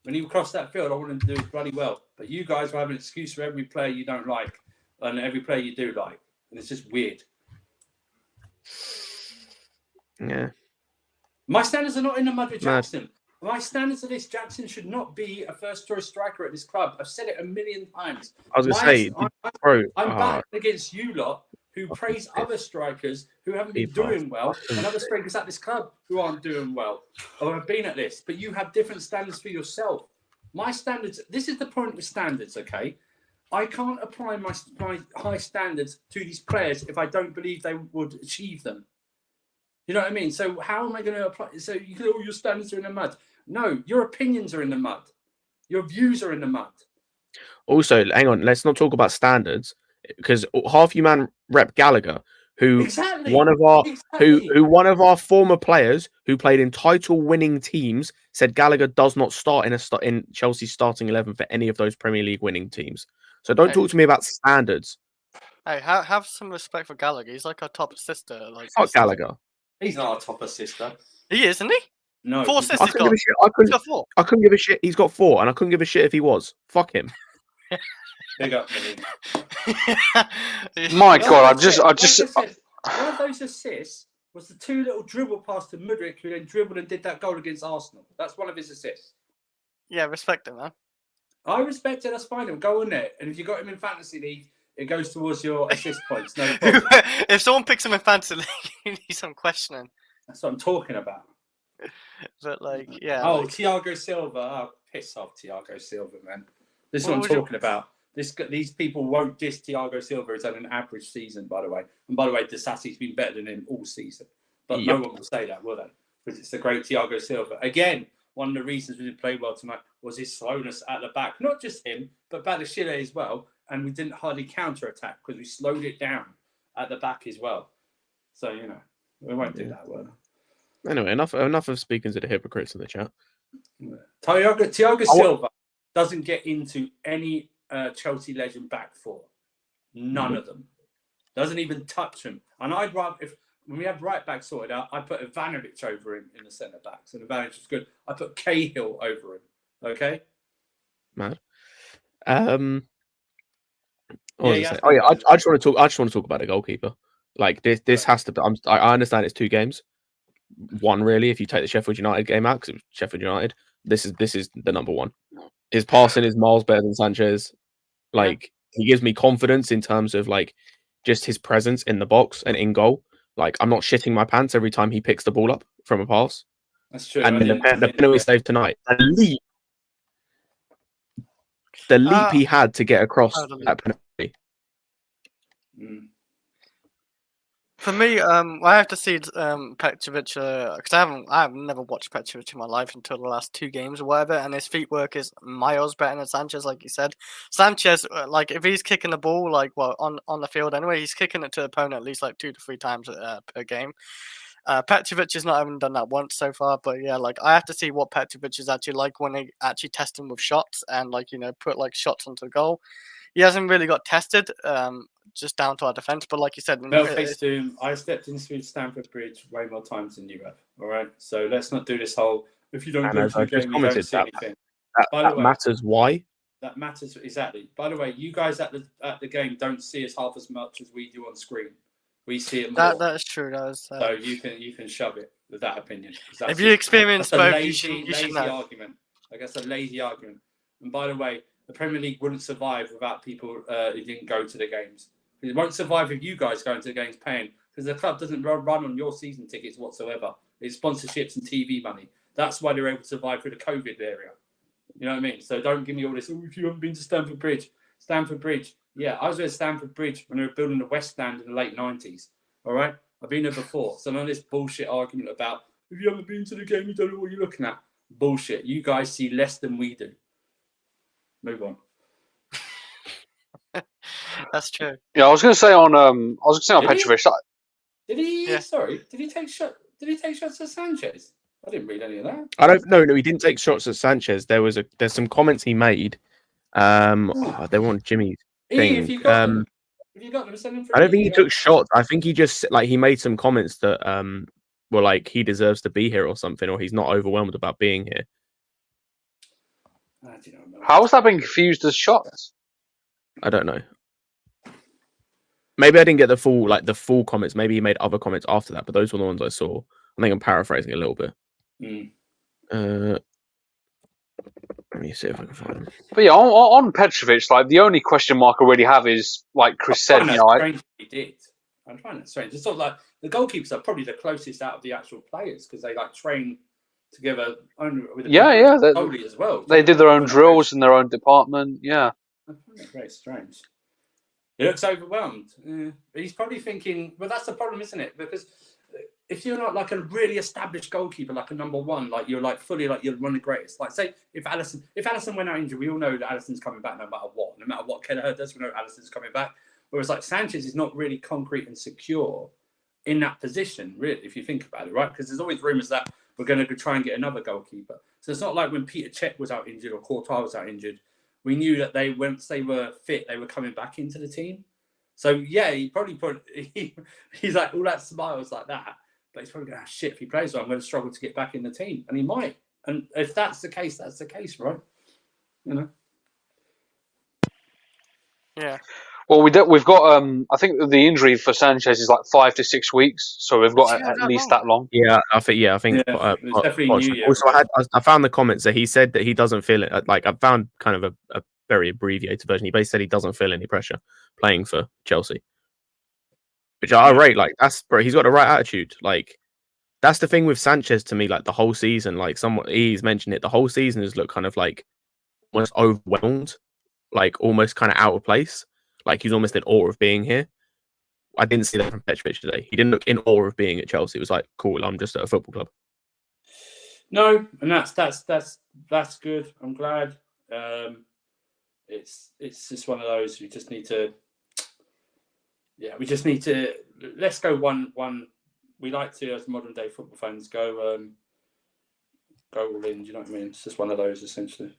[SPEAKER 1] When he crossed that field, I want him to do bloody well. But you guys will have an excuse for every player you don't like and every player you do like, and it's just weird.
[SPEAKER 2] Yeah.
[SPEAKER 1] My standards are not in the mud with Jackson. My standards are this: Jackson should not be a first-choice striker at this club. I've said it a million times.
[SPEAKER 2] I was going to say,
[SPEAKER 1] I'm back against you lot who praise other strikers who haven't been doing well, and other strikers at this club who aren't doing well or have been at this. But you have different standards for yourself. My standards. This is the point with standards. Okay, I can't apply my high standards to these players if I don't believe they would achieve them. You know what I mean? So how am I going to apply? So you can all your standards are in the mud. No, your opinions are in the mud. Your views are in the mud. Also,
[SPEAKER 2] hang on. Let's not talk about standards, because half you man rep Gallagher, who
[SPEAKER 1] Exactly.
[SPEAKER 2] one of our former players who played in title-winning teams said Gallagher does not start in Chelsea's starting 11 for any of those Premier League winning teams. So don't talk to me about standards.
[SPEAKER 3] Hey, have some respect for Gallagher. He's like our top assister. Like
[SPEAKER 2] Fuck Gallagher.
[SPEAKER 1] He's not our top assister.
[SPEAKER 3] He is, isn't he?
[SPEAKER 1] No,
[SPEAKER 3] 4 assists.
[SPEAKER 2] I couldn't give a shit.
[SPEAKER 3] He's got 4.
[SPEAKER 2] I couldn't give a shit. He's got 4, and I couldn't give a shit if he was. Fuck him.
[SPEAKER 1] Big up, Millie.
[SPEAKER 4] My God, I just.
[SPEAKER 1] One of those assists was the 2 little dribble pass to MUDRYK, who then dribbled and did that goal against Arsenal. That's one of his assists.
[SPEAKER 3] Yeah, respect him, man.
[SPEAKER 1] I respect it. That's fine. Go on there, and if you got him in fantasy league, it goes towards your assist points. No problem.
[SPEAKER 3] If someone picks him in fantasy league, you need some questioning.
[SPEAKER 1] That's what I'm talking about.
[SPEAKER 3] But like, yeah.
[SPEAKER 1] Oh,
[SPEAKER 3] like,
[SPEAKER 1] Thiago Silva. Oh, piss off, Thiago Silva, man. This is what I'm talking about. These people won't diss Thiago Silva. He's had an average season, by the way. And by the way, Disasi's been better than him all season. But no one will say that, will they? Because it's the great Thiago Silva. Again, one of the reasons we didn't play well tonight was his slowness at the back. Not just him, but Badashile as well. And we didn't hardly counter-attack because we slowed it down at the back as well. So, you know, we won't do that, will we?
[SPEAKER 2] Anyway, enough of speaking to the hypocrites in the chat.
[SPEAKER 1] Thiago Silva doesn't get into any Chelsea legend back four. None of them. Doesn't even touch him. And I'd rather, when we have right back sorted out, I put Ivanovic over him in the centre backs, and Ivanovic is good. I put Cahill over him. Okay.
[SPEAKER 2] Mad.
[SPEAKER 1] I
[SPEAKER 2] just want to talk about the goalkeeper. Like this has to be. I understand it's 2 games. One really, if you take the Sheffield United game out, because it was Sheffield United. This is the number one. His passing is miles better than Sanchez. Like he gives me confidence in terms of like just his presence in the box and in goal. Like I'm not shitting my pants every time he picks the ball up from a pass.
[SPEAKER 1] That's true.
[SPEAKER 2] And the penalty save tonight, the leap he had to get across that penalty.
[SPEAKER 3] For me, I have to see Petrovic because I've never watched Petrovic in my life until the last 2 games or whatever, and his feet work is miles better than Sanchez, like you said. Sanchez, like if he's kicking the ball, like on the field anyway, he's kicking it to the opponent at least like 2 to 3 times per game. Petrovic has not even done that once so far, but yeah, like I have to see what Petrovic is actually like when they actually test him with shots and like put like shots onto the goal. He hasn't really got tested, just down to our defense. But like you said,
[SPEAKER 1] I stepped into Stamford Bridge way more times than you have. All right, so let's not do this whole if you don't go to the game, you don't see anything.
[SPEAKER 2] That matters. Why?
[SPEAKER 1] That matters exactly. By the way, you guys at the game don't see us half as much as we do on screen. We see it more.
[SPEAKER 3] That is true.
[SPEAKER 1] So you can shove it with that opinion.
[SPEAKER 3] If you experience both,
[SPEAKER 1] lazy
[SPEAKER 3] know.
[SPEAKER 1] argument. I guess a lazy argument. And by the way, the Premier League wouldn't survive without people who didn't go to the games. It won't survive if you guys going to the games paying, because the club doesn't run on your season tickets whatsoever. It's sponsorships and TV money. That's why they're able to survive through the COVID area. You know what I mean? So don't give me all this, if you haven't been to Stamford Bridge. Stamford Bridge. Yeah, I was at Stamford Bridge when they were building the West Stand in the late 90s. All right? I've been there before. So none of this bullshit argument about, if you haven't been to the game, you don't know what you're looking at. Bullshit. You guys see less than we do. Move on.
[SPEAKER 3] That's true.
[SPEAKER 4] Yeah, I was going to say on Petrovic.
[SPEAKER 1] Did he? Yeah. Sorry. Did he take shots at Sanchez? I didn't read any of that.
[SPEAKER 2] I don't. No, he didn't take shots at Sanchez. There's some comments he made. They want Jimmy's thing.
[SPEAKER 1] If you got them, send them through.
[SPEAKER 2] I don't think he took shots. I think he just he made some comments that were like he deserves to be here or something, or he's not overwhelmed about being here.
[SPEAKER 4] How was that being confused as shots?
[SPEAKER 2] I don't know. Maybe I didn't get the full comments. Maybe he made other comments after that, but those were the ones I saw. I think I'm paraphrasing a little bit. Let me see if I can find him.
[SPEAKER 4] But yeah, on Petrovic, the only question mark I really have is, like Chris said,
[SPEAKER 1] he did. I'm finding it strange. It's sort of like the goalkeepers are probably the closest out of the actual players because they train together with the goalie as well.
[SPEAKER 4] They did their own drills in their own department. Yeah,
[SPEAKER 1] I find it very strange. He looks overwhelmed. He's probably thinking, well, that's the problem, isn't it? Because if you're not like a really established goalkeeper, like a number one, you're fully you're one of the greatest. Like say if Alisson went out injured, we all know that Alisson's coming back no matter what. No matter what Gallagher does, we know Alisson's coming back. Whereas like Sanchez is not really concrete and secure in that position, really, if you think about it, right? Because there's always rumours that we're going to try and get another goalkeeper. So it's not like when Peter Cech was out injured or Courtois was out injured, we knew that once they were fit, they were coming back into the team. So yeah, he probably he's like all that smiles like that, but he's probably going, shit, if he plays well, I'm going to struggle to get back in the team, and he might. And if that's the case, that's the case, right? You know.
[SPEAKER 3] Yeah.
[SPEAKER 4] Well, we've got I think the injury for Sanchez is like 5 to 6 weeks, so we've got at least that long.
[SPEAKER 2] Yeah, I think.
[SPEAKER 1] It's definitely New Year.
[SPEAKER 2] Also, I found the comments that he said that he doesn't feel it. Like I found kind of a very abbreviated version. He basically said he doesn't feel any pressure playing for Chelsea, which I rate. Like bro, he's got the right attitude. Like that's the thing with Sanchez to me. Like the whole season, like he's mentioned it. The whole season has looked kind of like almost overwhelmed, like almost kind of out of place. Like he's almost in awe of being here. I didn't see that from Petrovic today. He didn't look in awe of being at Chelsea. It was like, cool, I'm just at a football club.
[SPEAKER 1] No, and that's good. I'm glad. It's just one of those. We just need to. Yeah, we just need to. Let's go one. We like to, as modern day football fans, go all in. Do you know what I mean? It's just one of those essentially.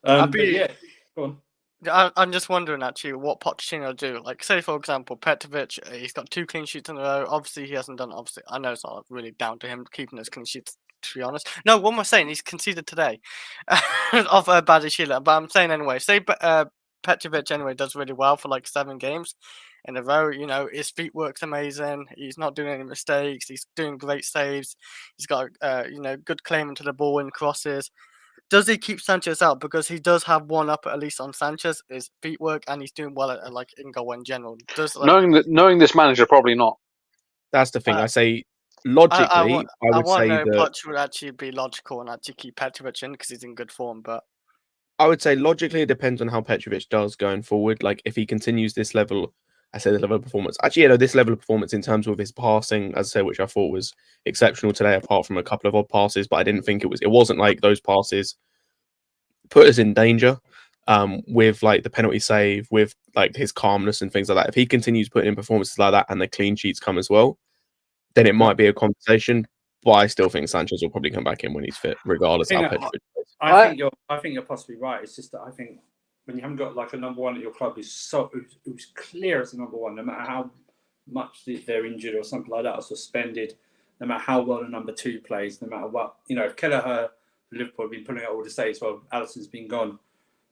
[SPEAKER 1] Yeah, go on.
[SPEAKER 3] I'm just wondering actually what Pochettino will do. Like, say for example, Petrovic, he's got 2 clean sheets in a row. Obviously, he hasn't done. Obviously, I know it's not really down to him keeping his clean sheets. To be honest, no. What am I saying? He's conceded today of Badishila, but I'm saying anyway. Say Petrovic anyway does really well for like 7 games in a row. You know, his feet work's amazing. He's not doing any mistakes. He's doing great saves. He's got good claim into the ball and crosses. Does he keep Sanchez out? Because he does have one up at least on Sanchez, his feet work, and he's doing well at like in goal in general.
[SPEAKER 4] Knowing this manager, probably not.
[SPEAKER 2] That's the thing. I say logically, I would say that
[SPEAKER 3] Poch would actually be logical and actually keep Petrovic in because he's in good form. But
[SPEAKER 2] I would say logically, it depends on how Petrovic does going forward. Like if he continues this level, this level of performance. Actually, this level of performance in terms of his passing, as I say, which I thought was exceptional today, apart from a couple of odd passes, but I didn't think it wasn't like those passes put us in danger. With like the penalty save, with like his calmness and things like that. If he continues putting in performances like that and the clean sheets come as well, then it might be a conversation. But I still think Sanchez will probably come back in when he's fit, regardless how Petrovic plays.
[SPEAKER 1] I think you're possibly right. It's just that I think when you haven't got like a number one at your club who's clear as a number one, no matter how much they're injured or something like that, or suspended, no matter how well the number 2 plays, no matter what, if Gallagher, Liverpool have been putting out all the saves while Alisson's been gone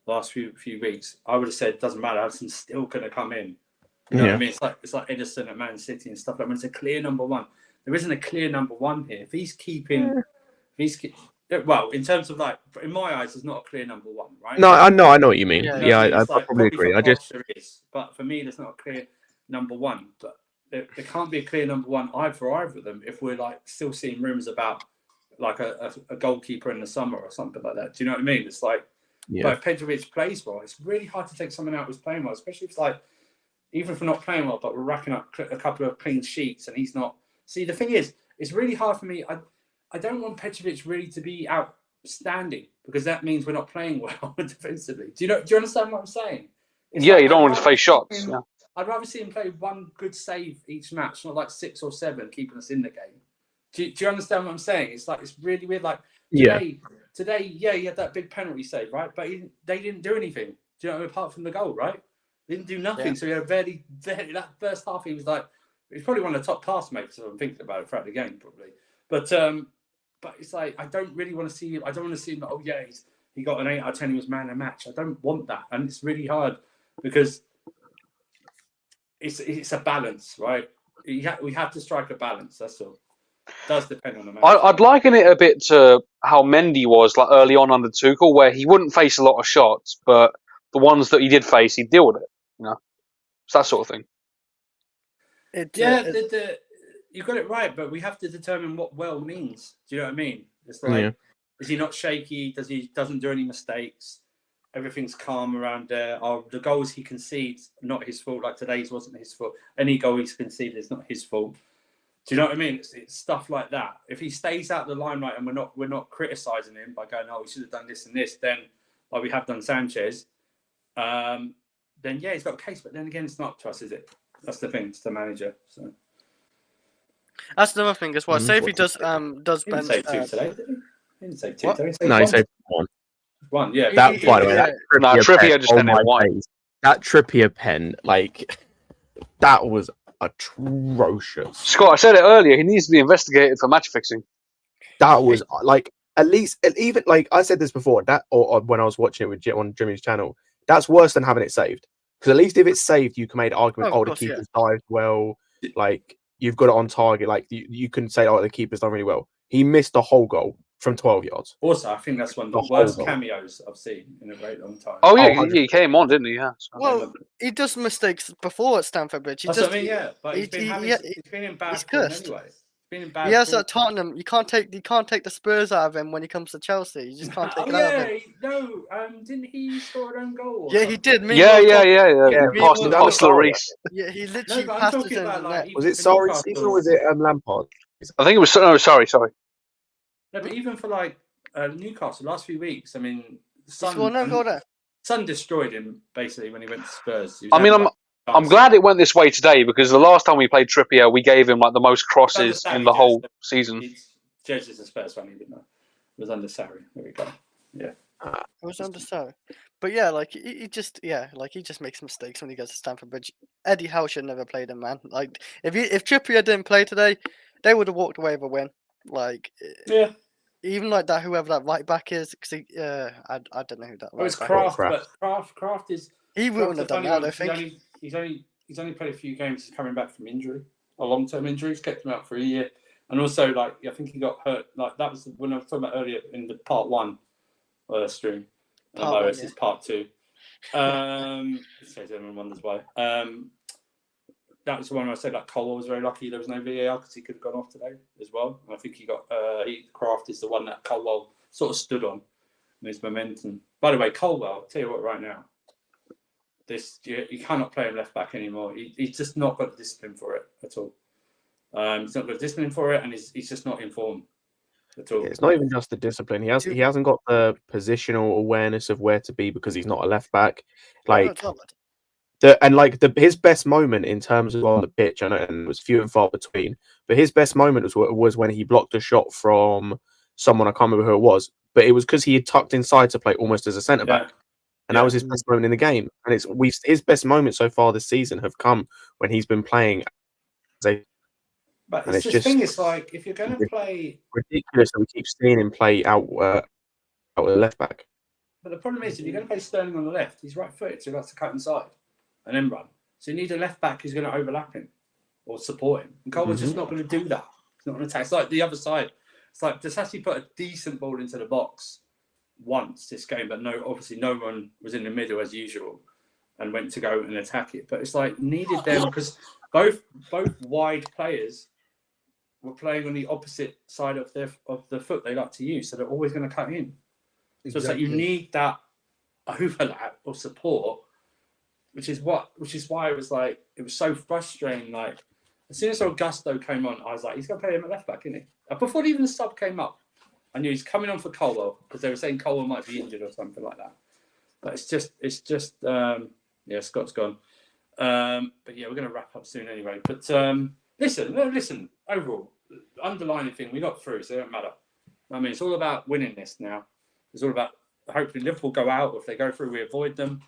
[SPEAKER 1] the last few weeks, I would have said it doesn't matter. Alisson's still going to come in. You know what I mean? It's like Edison at Man City and stuff like that. When it's a clear number 1, there isn't a clear number 1 here. If he's keeping, well, in terms of like, in my eyes, there's not a clear number 1, right?
[SPEAKER 2] No, I know what you mean. I
[SPEAKER 1] like,
[SPEAKER 2] probably agree.
[SPEAKER 1] But for me, there's not a clear number 1. But there can't be a clear number 1 for either of them if we're like still seeing rumours about like a goalkeeper in the summer or something like that. Do you know what I mean? It's like, but if Petrovic plays well, it's really hard to take someone out who's playing well, especially if it's like, even if we're not playing well, but we're racking up a couple of clean sheets and he's not. See, the thing is, it's really hard for me. I don't want Petrovic really to be outstanding because that means we're not playing well defensively. Do you understand what I'm saying?
[SPEAKER 4] You don't want to face shots.
[SPEAKER 1] I'd rather see him play 1 good save each match, not like 6 or 7 keeping us in the game. Do you understand what I'm saying? It's like, it's really weird. Like today, he had that big penalty save, right? But they didn't do anything. Do you know, apart from the goal, right? They didn't do nothing. Yeah. So he had very that first half. He was probably one of the top pass makers. If I'm thinking about it throughout the game, probably. But it's like I don't really want to see him. I don't want to see him. Oh yeah, he got an 8 out of 10. He was man of the match. I don't want that, and it's really hard because it's a balance, right? We have to strike a balance. That's all. It does depend on the match.
[SPEAKER 4] I'd liken it a bit to how Mendy was like early on under Tuchel, where he wouldn't face a lot of shots, but the ones that he did face, he'd deal with it. It's that sort of thing.
[SPEAKER 1] You got it right, but we have to determine what well means. Do you know what I mean? It's like, is he not shaky? Doesn't do any mistakes? Everything's calm around there. Are the goals he concedes not his fault? Like today's wasn't his fault. Any goal he's conceded is not his fault. Do you know what I mean? It's stuff like that. If he stays out of the limelight and we're not criticising him by going, oh, he should have done this and this, then like we have done Sanchez, then yeah, he's got a case. But then again, it's not up to us, is it? That's the thing. It's the manager. So
[SPEAKER 3] that's another thing as well. Say if he does
[SPEAKER 1] he didn't
[SPEAKER 3] bench.
[SPEAKER 1] say 2 today, did he? He didn't say 2
[SPEAKER 3] What?
[SPEAKER 1] today. He
[SPEAKER 2] No, he said
[SPEAKER 1] one.
[SPEAKER 2] 1.
[SPEAKER 1] 1, yeah.
[SPEAKER 2] That, by the way, that
[SPEAKER 4] Trippier
[SPEAKER 2] pen,
[SPEAKER 4] just ended white.
[SPEAKER 2] days. That Trippier pen, like, that was atrocious.
[SPEAKER 4] Scott, I said it earlier. He needs to be investigated for match fixing.
[SPEAKER 2] That was like, at least, even like I said this before, that or when I was watching it with on Jimmy's channel, that's worse than having it saved. Because at least if it's saved, you can make the argument, the keeper's dived well, like you've got it on target, like you can say, the keeper's done really well. He missed the whole goal from 12 yards.
[SPEAKER 1] Also, I think that's one of the worst cameos I've seen in a very long time.
[SPEAKER 4] Oh yeah, he came on, didn't he? Yeah.
[SPEAKER 3] Well, he does mistakes before at Stamford Bridge.
[SPEAKER 1] That's what I mean, yeah. But he's been in bad form anyway. He's been in bad form.
[SPEAKER 3] At Tottenham. You can't take the Spurs out of him when he comes to Chelsea. You just can't take it out of him.
[SPEAKER 1] No, didn't he score an own goal?
[SPEAKER 3] Yeah, he did.
[SPEAKER 4] Yeah. Past Lloris.
[SPEAKER 3] Yeah, he literally passed it in the net.
[SPEAKER 2] Was it Sorry season or was it Lampard?
[SPEAKER 4] I think it was. No, sorry.
[SPEAKER 1] No, but even for like Newcastle, last few weeks, I mean, Son destroyed him basically when he went to Spurs.
[SPEAKER 4] I mean, I'm glad it went this way today because the last time we played Trippier, we gave him like the most crosses in the whole season.
[SPEAKER 1] Judge is a Spurs fan, he didn't know. It was under Sarri. There we go. Yeah.
[SPEAKER 3] It was under Sarri. But yeah, like he just makes mistakes when he goes to Stamford Bridge. Eddie Howe should never played him, man. Like if Trippier didn't play today, they would have walked away with a win. Like even like that, whoever that right back is, because I don't know who that.
[SPEAKER 1] It's Kraft, but Kraft is.
[SPEAKER 3] He wouldn't have done that. I think
[SPEAKER 1] he's only played a few games. He's coming back from injury, a long-term injury. He's kept him out for a year, and also like I think he got hurt. Like that was when I was talking about earlier in the part 1 stream. This is part 2. In case anyone wonders why. That was the one where I said like Colwell was very lucky there was no VAR because he could have gone off today as well. And I think he got Kraft is the one that Colwell sort of stood on in his momentum. By the way, Colwell, I'll tell you what right now. You cannot play him left back anymore. He's just not got the discipline for it at all. He's not got the discipline for it, and he's just not in form at all.
[SPEAKER 2] It's not even just the discipline. He hasn't got the positional awareness of where to be because he's not a left back. Like his best moment in terms of on the pitch, I know, and it was few and far between. But his best moment was when he blocked a shot from someone, I can't remember who it was, but it was because he had tucked inside to play almost as a centre back. And that was his best moment in the game. And his best moments so far this season have come when he's been playing.
[SPEAKER 1] But it's just thing is like if you're going to play
[SPEAKER 2] ridiculous that we keep seeing him play out with the left back.
[SPEAKER 1] But the problem is if you're going to play Sterling on the left, he's right-footed, so he has to cut inside and then run. So you need a left back who's going to overlap him or support him. And Cole's just not going to do that. He's not going to attack. It's like the other side. It's like Disassi put a decent ball into the box once this game, but obviously no one was in the middle as usual and went to go and attack it. But it's like needed them because both wide players were playing on the opposite side of the foot they like to use, so they're always going to cut in. Exactly. So it's like you need that overlap or support, which is why it was like it was so frustrating. Like as soon as Augusto came on, I was like, he's going to play him at left back, isn't he? Before even the sub came up, I knew he's coming on for Colwell because they were saying Colwell might be injured or something like that. But it's just Scott's gone. But yeah, we're going to wrap up soon anyway. But listen. Overall, underlining thing, we got through, so it don't matter. I mean, it's all about winning this now. It's all about hopefully Liverpool go out. If they go through, we avoid them.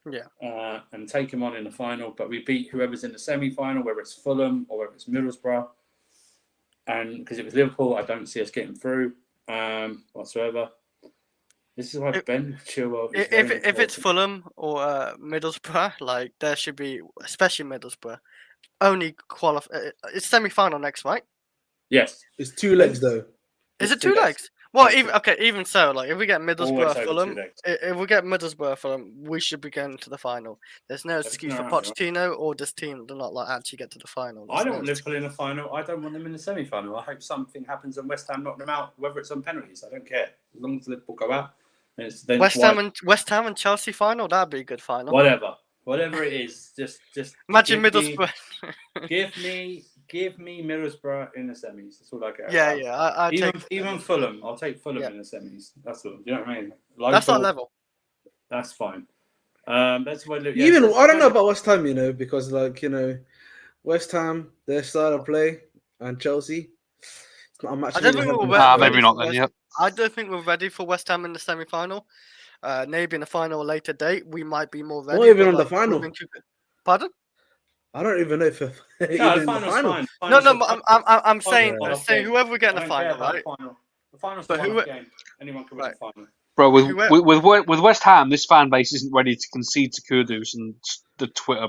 [SPEAKER 1] Yeah. And take them on in the final. But we beat whoever's in the semi-final, whether it's Fulham or whether it's Middlesbrough. And because it was Liverpool, I don't see us getting through whatsoever. This is why Ben Chilwell.
[SPEAKER 3] If it's Fulham or Middlesbrough, like there should be, especially Middlesbrough, only qualify. It's semi-final next, right?
[SPEAKER 1] Yes.
[SPEAKER 5] It's 2 legs though.
[SPEAKER 3] Is it 2 legs? Well, even so, like if we get Middlesbrough Fulham, we should be going to the final. There's no excuse for Pochettino or this team to not like actually get to the final.
[SPEAKER 1] I don't want Liverpool in the final. I don't want them in the semi-final. I hope something happens and West Ham knock them out, whether it's on penalties. I don't care as long as Liverpool go out.
[SPEAKER 3] West Ham and Chelsea final. That'd be a good final.
[SPEAKER 1] Whatever it is, just
[SPEAKER 3] imagine Middlesbrough.
[SPEAKER 1] Give me Middlesbrough in the semis. That's all I care.
[SPEAKER 3] Yeah.
[SPEAKER 1] Even Fulham. I'll take Fulham in the semis. That's all. Do you know what I mean?
[SPEAKER 3] That's our level.
[SPEAKER 1] That's fine. That's what. Yeah,
[SPEAKER 5] Even
[SPEAKER 1] that's
[SPEAKER 5] I don't know
[SPEAKER 1] what-
[SPEAKER 5] about West Ham, because West Ham, their style of play, and Chelsea, it's not a match.
[SPEAKER 3] I don't think we're
[SPEAKER 4] maybe not then. Yep.
[SPEAKER 3] I don't think we're ready for West Ham in the semi-final. Maybe in the final later date, we might be more ready.
[SPEAKER 5] Not even
[SPEAKER 3] but,
[SPEAKER 5] on the
[SPEAKER 3] like,
[SPEAKER 5] final.
[SPEAKER 3] Pardon?
[SPEAKER 5] I don't even know if
[SPEAKER 1] No,
[SPEAKER 5] even
[SPEAKER 1] the
[SPEAKER 5] in the
[SPEAKER 1] final's
[SPEAKER 5] final.
[SPEAKER 1] fine.
[SPEAKER 3] No,
[SPEAKER 1] Finals
[SPEAKER 3] but
[SPEAKER 1] are
[SPEAKER 3] I'm saying,
[SPEAKER 1] one-off
[SPEAKER 3] I'm saying
[SPEAKER 1] game.
[SPEAKER 3] whoever we get in
[SPEAKER 1] I
[SPEAKER 3] the
[SPEAKER 1] don't care
[SPEAKER 3] final,
[SPEAKER 1] about
[SPEAKER 3] right?
[SPEAKER 1] the final. The final's
[SPEAKER 3] But
[SPEAKER 1] a
[SPEAKER 3] who-
[SPEAKER 1] one-off game. Anyone can win
[SPEAKER 3] Right.
[SPEAKER 1] the final.
[SPEAKER 4] Bro,
[SPEAKER 3] Whoever-
[SPEAKER 4] with West Ham, this fan base isn't ready to concede to Kudus, and the Twitter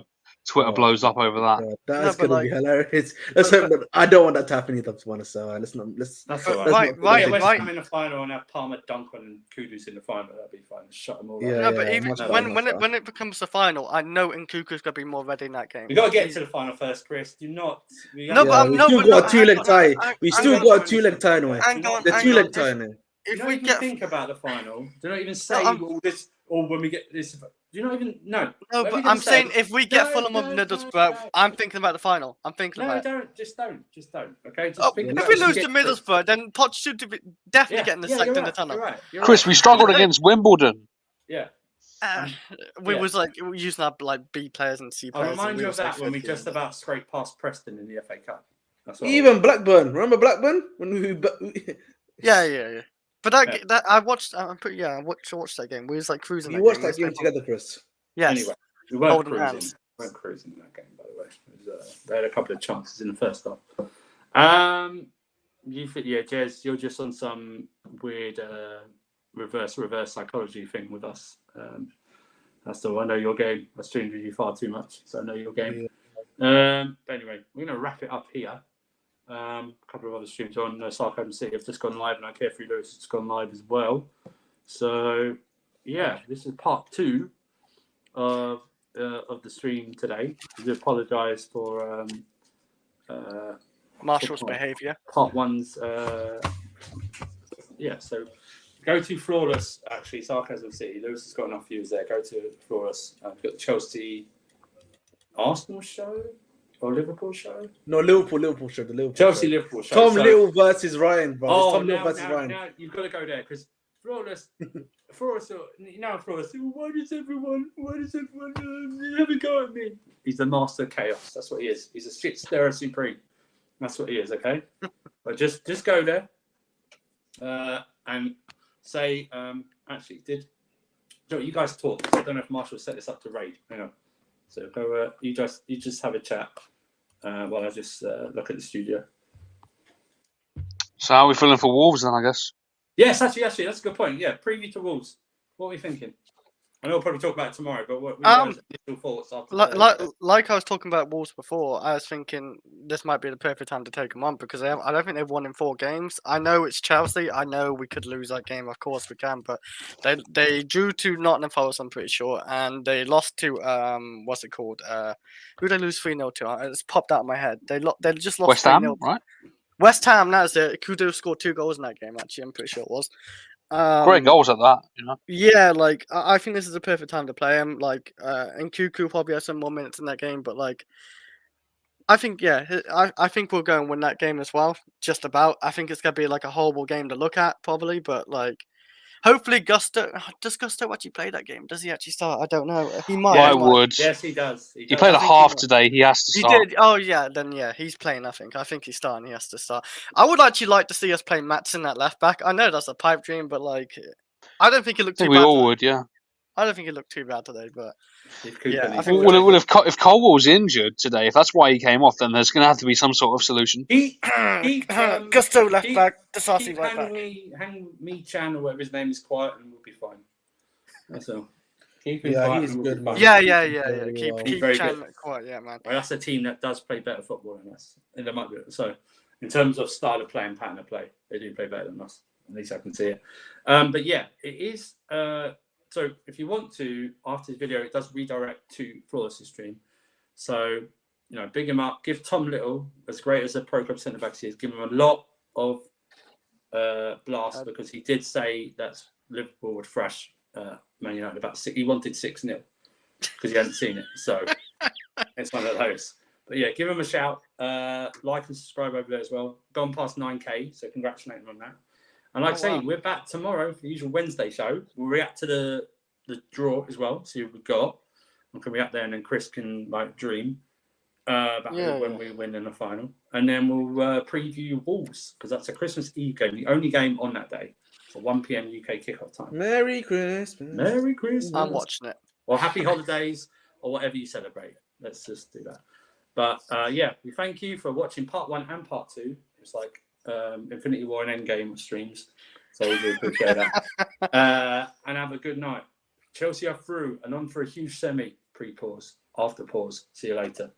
[SPEAKER 4] blows up over that.
[SPEAKER 5] Yeah, that
[SPEAKER 3] No,
[SPEAKER 5] is
[SPEAKER 3] but,
[SPEAKER 5] gonna be hilarious. Let's hope that I don't want that to happen either. To be honest, so let's not. Let's.
[SPEAKER 1] That's
[SPEAKER 3] But
[SPEAKER 1] all
[SPEAKER 5] let's
[SPEAKER 1] right.
[SPEAKER 5] not
[SPEAKER 3] right,
[SPEAKER 1] Yeah, West
[SPEAKER 3] right.
[SPEAKER 1] Ham in the final and have Palmer dunk on and Kudus in the final. That'd be fine. Shut them all
[SPEAKER 5] Yeah,
[SPEAKER 1] up.
[SPEAKER 3] No, but even
[SPEAKER 5] much better,
[SPEAKER 3] when
[SPEAKER 5] much better.
[SPEAKER 3] when it becomes the final, I know Nkuku's gonna be more ready in that game.
[SPEAKER 1] We got to get to the final first, Chris. Do not.
[SPEAKER 3] No, but I'm
[SPEAKER 5] we
[SPEAKER 3] not-
[SPEAKER 5] still
[SPEAKER 3] but
[SPEAKER 5] got
[SPEAKER 3] no,
[SPEAKER 5] a two-leg tie.
[SPEAKER 3] hang
[SPEAKER 5] We
[SPEAKER 3] on,
[SPEAKER 5] still
[SPEAKER 3] hang
[SPEAKER 5] got a two-leg tie anyway.
[SPEAKER 3] Hang on,
[SPEAKER 5] The
[SPEAKER 3] hang
[SPEAKER 5] two-leg
[SPEAKER 3] on.
[SPEAKER 5] tie now.
[SPEAKER 3] If
[SPEAKER 1] don't
[SPEAKER 3] we
[SPEAKER 1] even
[SPEAKER 3] get
[SPEAKER 1] think about the final. Do not even say
[SPEAKER 3] I'm-
[SPEAKER 1] all this. Or when we get this. Do you not even no?
[SPEAKER 3] no,
[SPEAKER 1] Whatever
[SPEAKER 3] but
[SPEAKER 1] you're
[SPEAKER 3] I'm
[SPEAKER 1] gonna say-
[SPEAKER 3] saying if we get
[SPEAKER 1] No,
[SPEAKER 3] Fulham of
[SPEAKER 1] no,
[SPEAKER 3] Middlesbrough,
[SPEAKER 1] no.
[SPEAKER 3] I'm thinking about the final. I'm thinking
[SPEAKER 1] No,
[SPEAKER 3] about it.
[SPEAKER 1] don't. Just don't. Okay. Just
[SPEAKER 3] Oh,
[SPEAKER 1] think
[SPEAKER 3] if
[SPEAKER 1] about
[SPEAKER 3] we
[SPEAKER 1] it.
[SPEAKER 3] lose
[SPEAKER 1] Get
[SPEAKER 3] to
[SPEAKER 1] through.
[SPEAKER 3] Middlesbrough, then Poch should be definitely getting the
[SPEAKER 1] Yeah,
[SPEAKER 3] sacked
[SPEAKER 1] you're
[SPEAKER 3] in the
[SPEAKER 1] right,
[SPEAKER 3] tunnel.
[SPEAKER 1] You're right. You're
[SPEAKER 4] Chris,
[SPEAKER 1] right.
[SPEAKER 4] we struggled against Wimbledon.
[SPEAKER 1] Yeah.
[SPEAKER 3] We
[SPEAKER 1] Yeah.
[SPEAKER 3] was like using our like B players and C
[SPEAKER 1] I'll
[SPEAKER 3] players.
[SPEAKER 1] remind
[SPEAKER 3] and we
[SPEAKER 1] you
[SPEAKER 3] were
[SPEAKER 1] of that
[SPEAKER 3] so
[SPEAKER 1] when we
[SPEAKER 3] filthy
[SPEAKER 1] just
[SPEAKER 3] and-
[SPEAKER 1] about scraped past Preston in the FA Cup. That's what
[SPEAKER 5] Even Blackburn. Remember Blackburn when we?
[SPEAKER 3] Yeah. But that
[SPEAKER 1] Yeah.
[SPEAKER 3] that I watched. I watched that game. We was like cruising.
[SPEAKER 5] You watched
[SPEAKER 3] We
[SPEAKER 5] that game
[SPEAKER 3] was like,
[SPEAKER 5] together, Chris.
[SPEAKER 3] Yes.
[SPEAKER 1] Anyway, we weren't
[SPEAKER 3] Golden
[SPEAKER 1] cruising.
[SPEAKER 3] hands.
[SPEAKER 1] We weren't cruising in that game, by the way. It was, they had a couple of chances in the first half. Jez, you're just on some weird reverse psychology thing with us. That's all. I know your game. I streamed with you far too much, so I know your game. But anyway, we're going to wrap it up here. A couple of other streams on Sarcasm City have just gone live, and Carefree Lewis has gone live as well. So, yeah, this is part 2 of the stream today. I do apologise for
[SPEAKER 3] Marshall's behaviour.
[SPEAKER 1] part 1's. So go to Flawless, actually, Sarcasm City. Lewis has got enough views there. Go to Flawless. We've got the Chelsea Arsenal show or Liverpool show?
[SPEAKER 5] No, Liverpool show. The Liverpool
[SPEAKER 1] Chelsea
[SPEAKER 5] show.
[SPEAKER 1] Liverpool show.
[SPEAKER 5] Tom
[SPEAKER 1] So-
[SPEAKER 5] Little versus Ryan, bro. It's Tom Little
[SPEAKER 1] now,
[SPEAKER 5] versus
[SPEAKER 1] now,
[SPEAKER 5] Ryan.
[SPEAKER 1] now you've got to go there because Flawless, Flawless, why does everyone have a go at me? He's the master of chaos. That's what he is. He's a shit stirrer supreme. That's what he is. Okay, but just go there and say, actually, you guys talk? I don't know if Marshall set this up to raid. Hang on. So go. You just have a chat while I just look at the studio.
[SPEAKER 4] So how are we feeling for Wolves then, I guess?
[SPEAKER 1] Yes, actually, that's a good point. Yeah, preview to Wolves. What are we thinking? I know we'll probably talk about it tomorrow, but what initial thoughts after
[SPEAKER 3] Like I was talking about Wolves before, I was thinking this might be the perfect time to take them on because I don't think they've won in 4 games. I know it's Chelsea. I know we could lose that game. Of course we can, but they drew to Nottingham Forest, I'm pretty sure, and they lost to what's it called? Who did they lose 3-0 to? It's popped out of my head. They just lost
[SPEAKER 4] West Ham,
[SPEAKER 3] 3-0.
[SPEAKER 4] right?
[SPEAKER 3] West Ham. That's it. Kudo scored 2 goals in that game. Actually, I'm pretty sure it was.
[SPEAKER 4] Great goals at that, you know.
[SPEAKER 3] Yeah, like I think this is the perfect time to play him. Like, and Nkuku probably has some more minutes in that game, but like, I think I think we'll go and win that game as well. Just about. I think it's gonna be like a horrible game to look at, probably, but like, hopefully Gusto does Gusto actually play that game? Does he actually start? I don't know. He might.
[SPEAKER 4] I
[SPEAKER 3] he might.
[SPEAKER 4] would.
[SPEAKER 1] Yes, he does.
[SPEAKER 4] He played a
[SPEAKER 3] I think
[SPEAKER 4] half
[SPEAKER 3] he might.
[SPEAKER 4] today. He has to
[SPEAKER 3] He
[SPEAKER 4] start.
[SPEAKER 3] did. Oh yeah, then yeah, he's playing. I think he's starting. He has to start. I would actually like to see us play Matson at left back. I know that's a pipe dream, but like, I don't think it looked
[SPEAKER 4] I
[SPEAKER 3] too
[SPEAKER 4] think we
[SPEAKER 3] bad.
[SPEAKER 4] all
[SPEAKER 3] today.
[SPEAKER 4] would, yeah.
[SPEAKER 3] I don't think it looked too bad today, but
[SPEAKER 1] Yeah,
[SPEAKER 3] I think
[SPEAKER 4] Well, if Colwell's injured today, if that's why he came off, then there's going to have to be some sort of solution.
[SPEAKER 3] Gusto left
[SPEAKER 1] keep-
[SPEAKER 3] back, Disasi
[SPEAKER 1] keep
[SPEAKER 3] right back.
[SPEAKER 1] Hang me Chan or whatever his name is quiet, and we'll be fine. That's all. Keep him
[SPEAKER 5] Yeah,
[SPEAKER 1] quiet.
[SPEAKER 5] he's
[SPEAKER 1] and we'll
[SPEAKER 5] good,
[SPEAKER 1] be
[SPEAKER 5] man.
[SPEAKER 1] fine.
[SPEAKER 3] Yeah.
[SPEAKER 5] Very
[SPEAKER 3] Keep
[SPEAKER 5] well.
[SPEAKER 3] keep
[SPEAKER 1] Very
[SPEAKER 3] Chan
[SPEAKER 1] good.
[SPEAKER 3] quiet, yeah, man.
[SPEAKER 1] Well, that's a team that does play better football than us. And they might be so. In terms of style of play and pattern of play, they do play better than us. At least I can see it. But yeah, it is. So if you want to, after this video, it does redirect to Flawless' stream. So, big him up. Give Tom Little, as great as a pro club centre back he is, give him a lot of blast because he did say that Liverpool would thrash Man United about 6. He wanted 6-0 because he hadn't seen it. So it's one of those. But yeah, give him a shout. Like and subscribe over there as well. Gone past 9K, so congratulate him on that. And like I say, we're back tomorrow for the usual Wednesday show. We'll react to the the draw as well, see who we've got. And can be up there, and then Chris can like dream about when we win in the final. And then we'll preview Wolves, because that's a Christmas Eve game, the only game on that day. For 1 p.m. UK kickoff time.
[SPEAKER 5] Merry Christmas.
[SPEAKER 1] Merry Christmas.
[SPEAKER 3] I'm watching it.
[SPEAKER 1] Or happy holidays, or whatever you celebrate. Let's just do that. But yeah, we thank you for watching part 1 and part 2. It's like Infinity War and Endgame streams. So we do appreciate that. And have a good night. Chelsea are through and on for a huge semi pre-pause, after pause. See you later.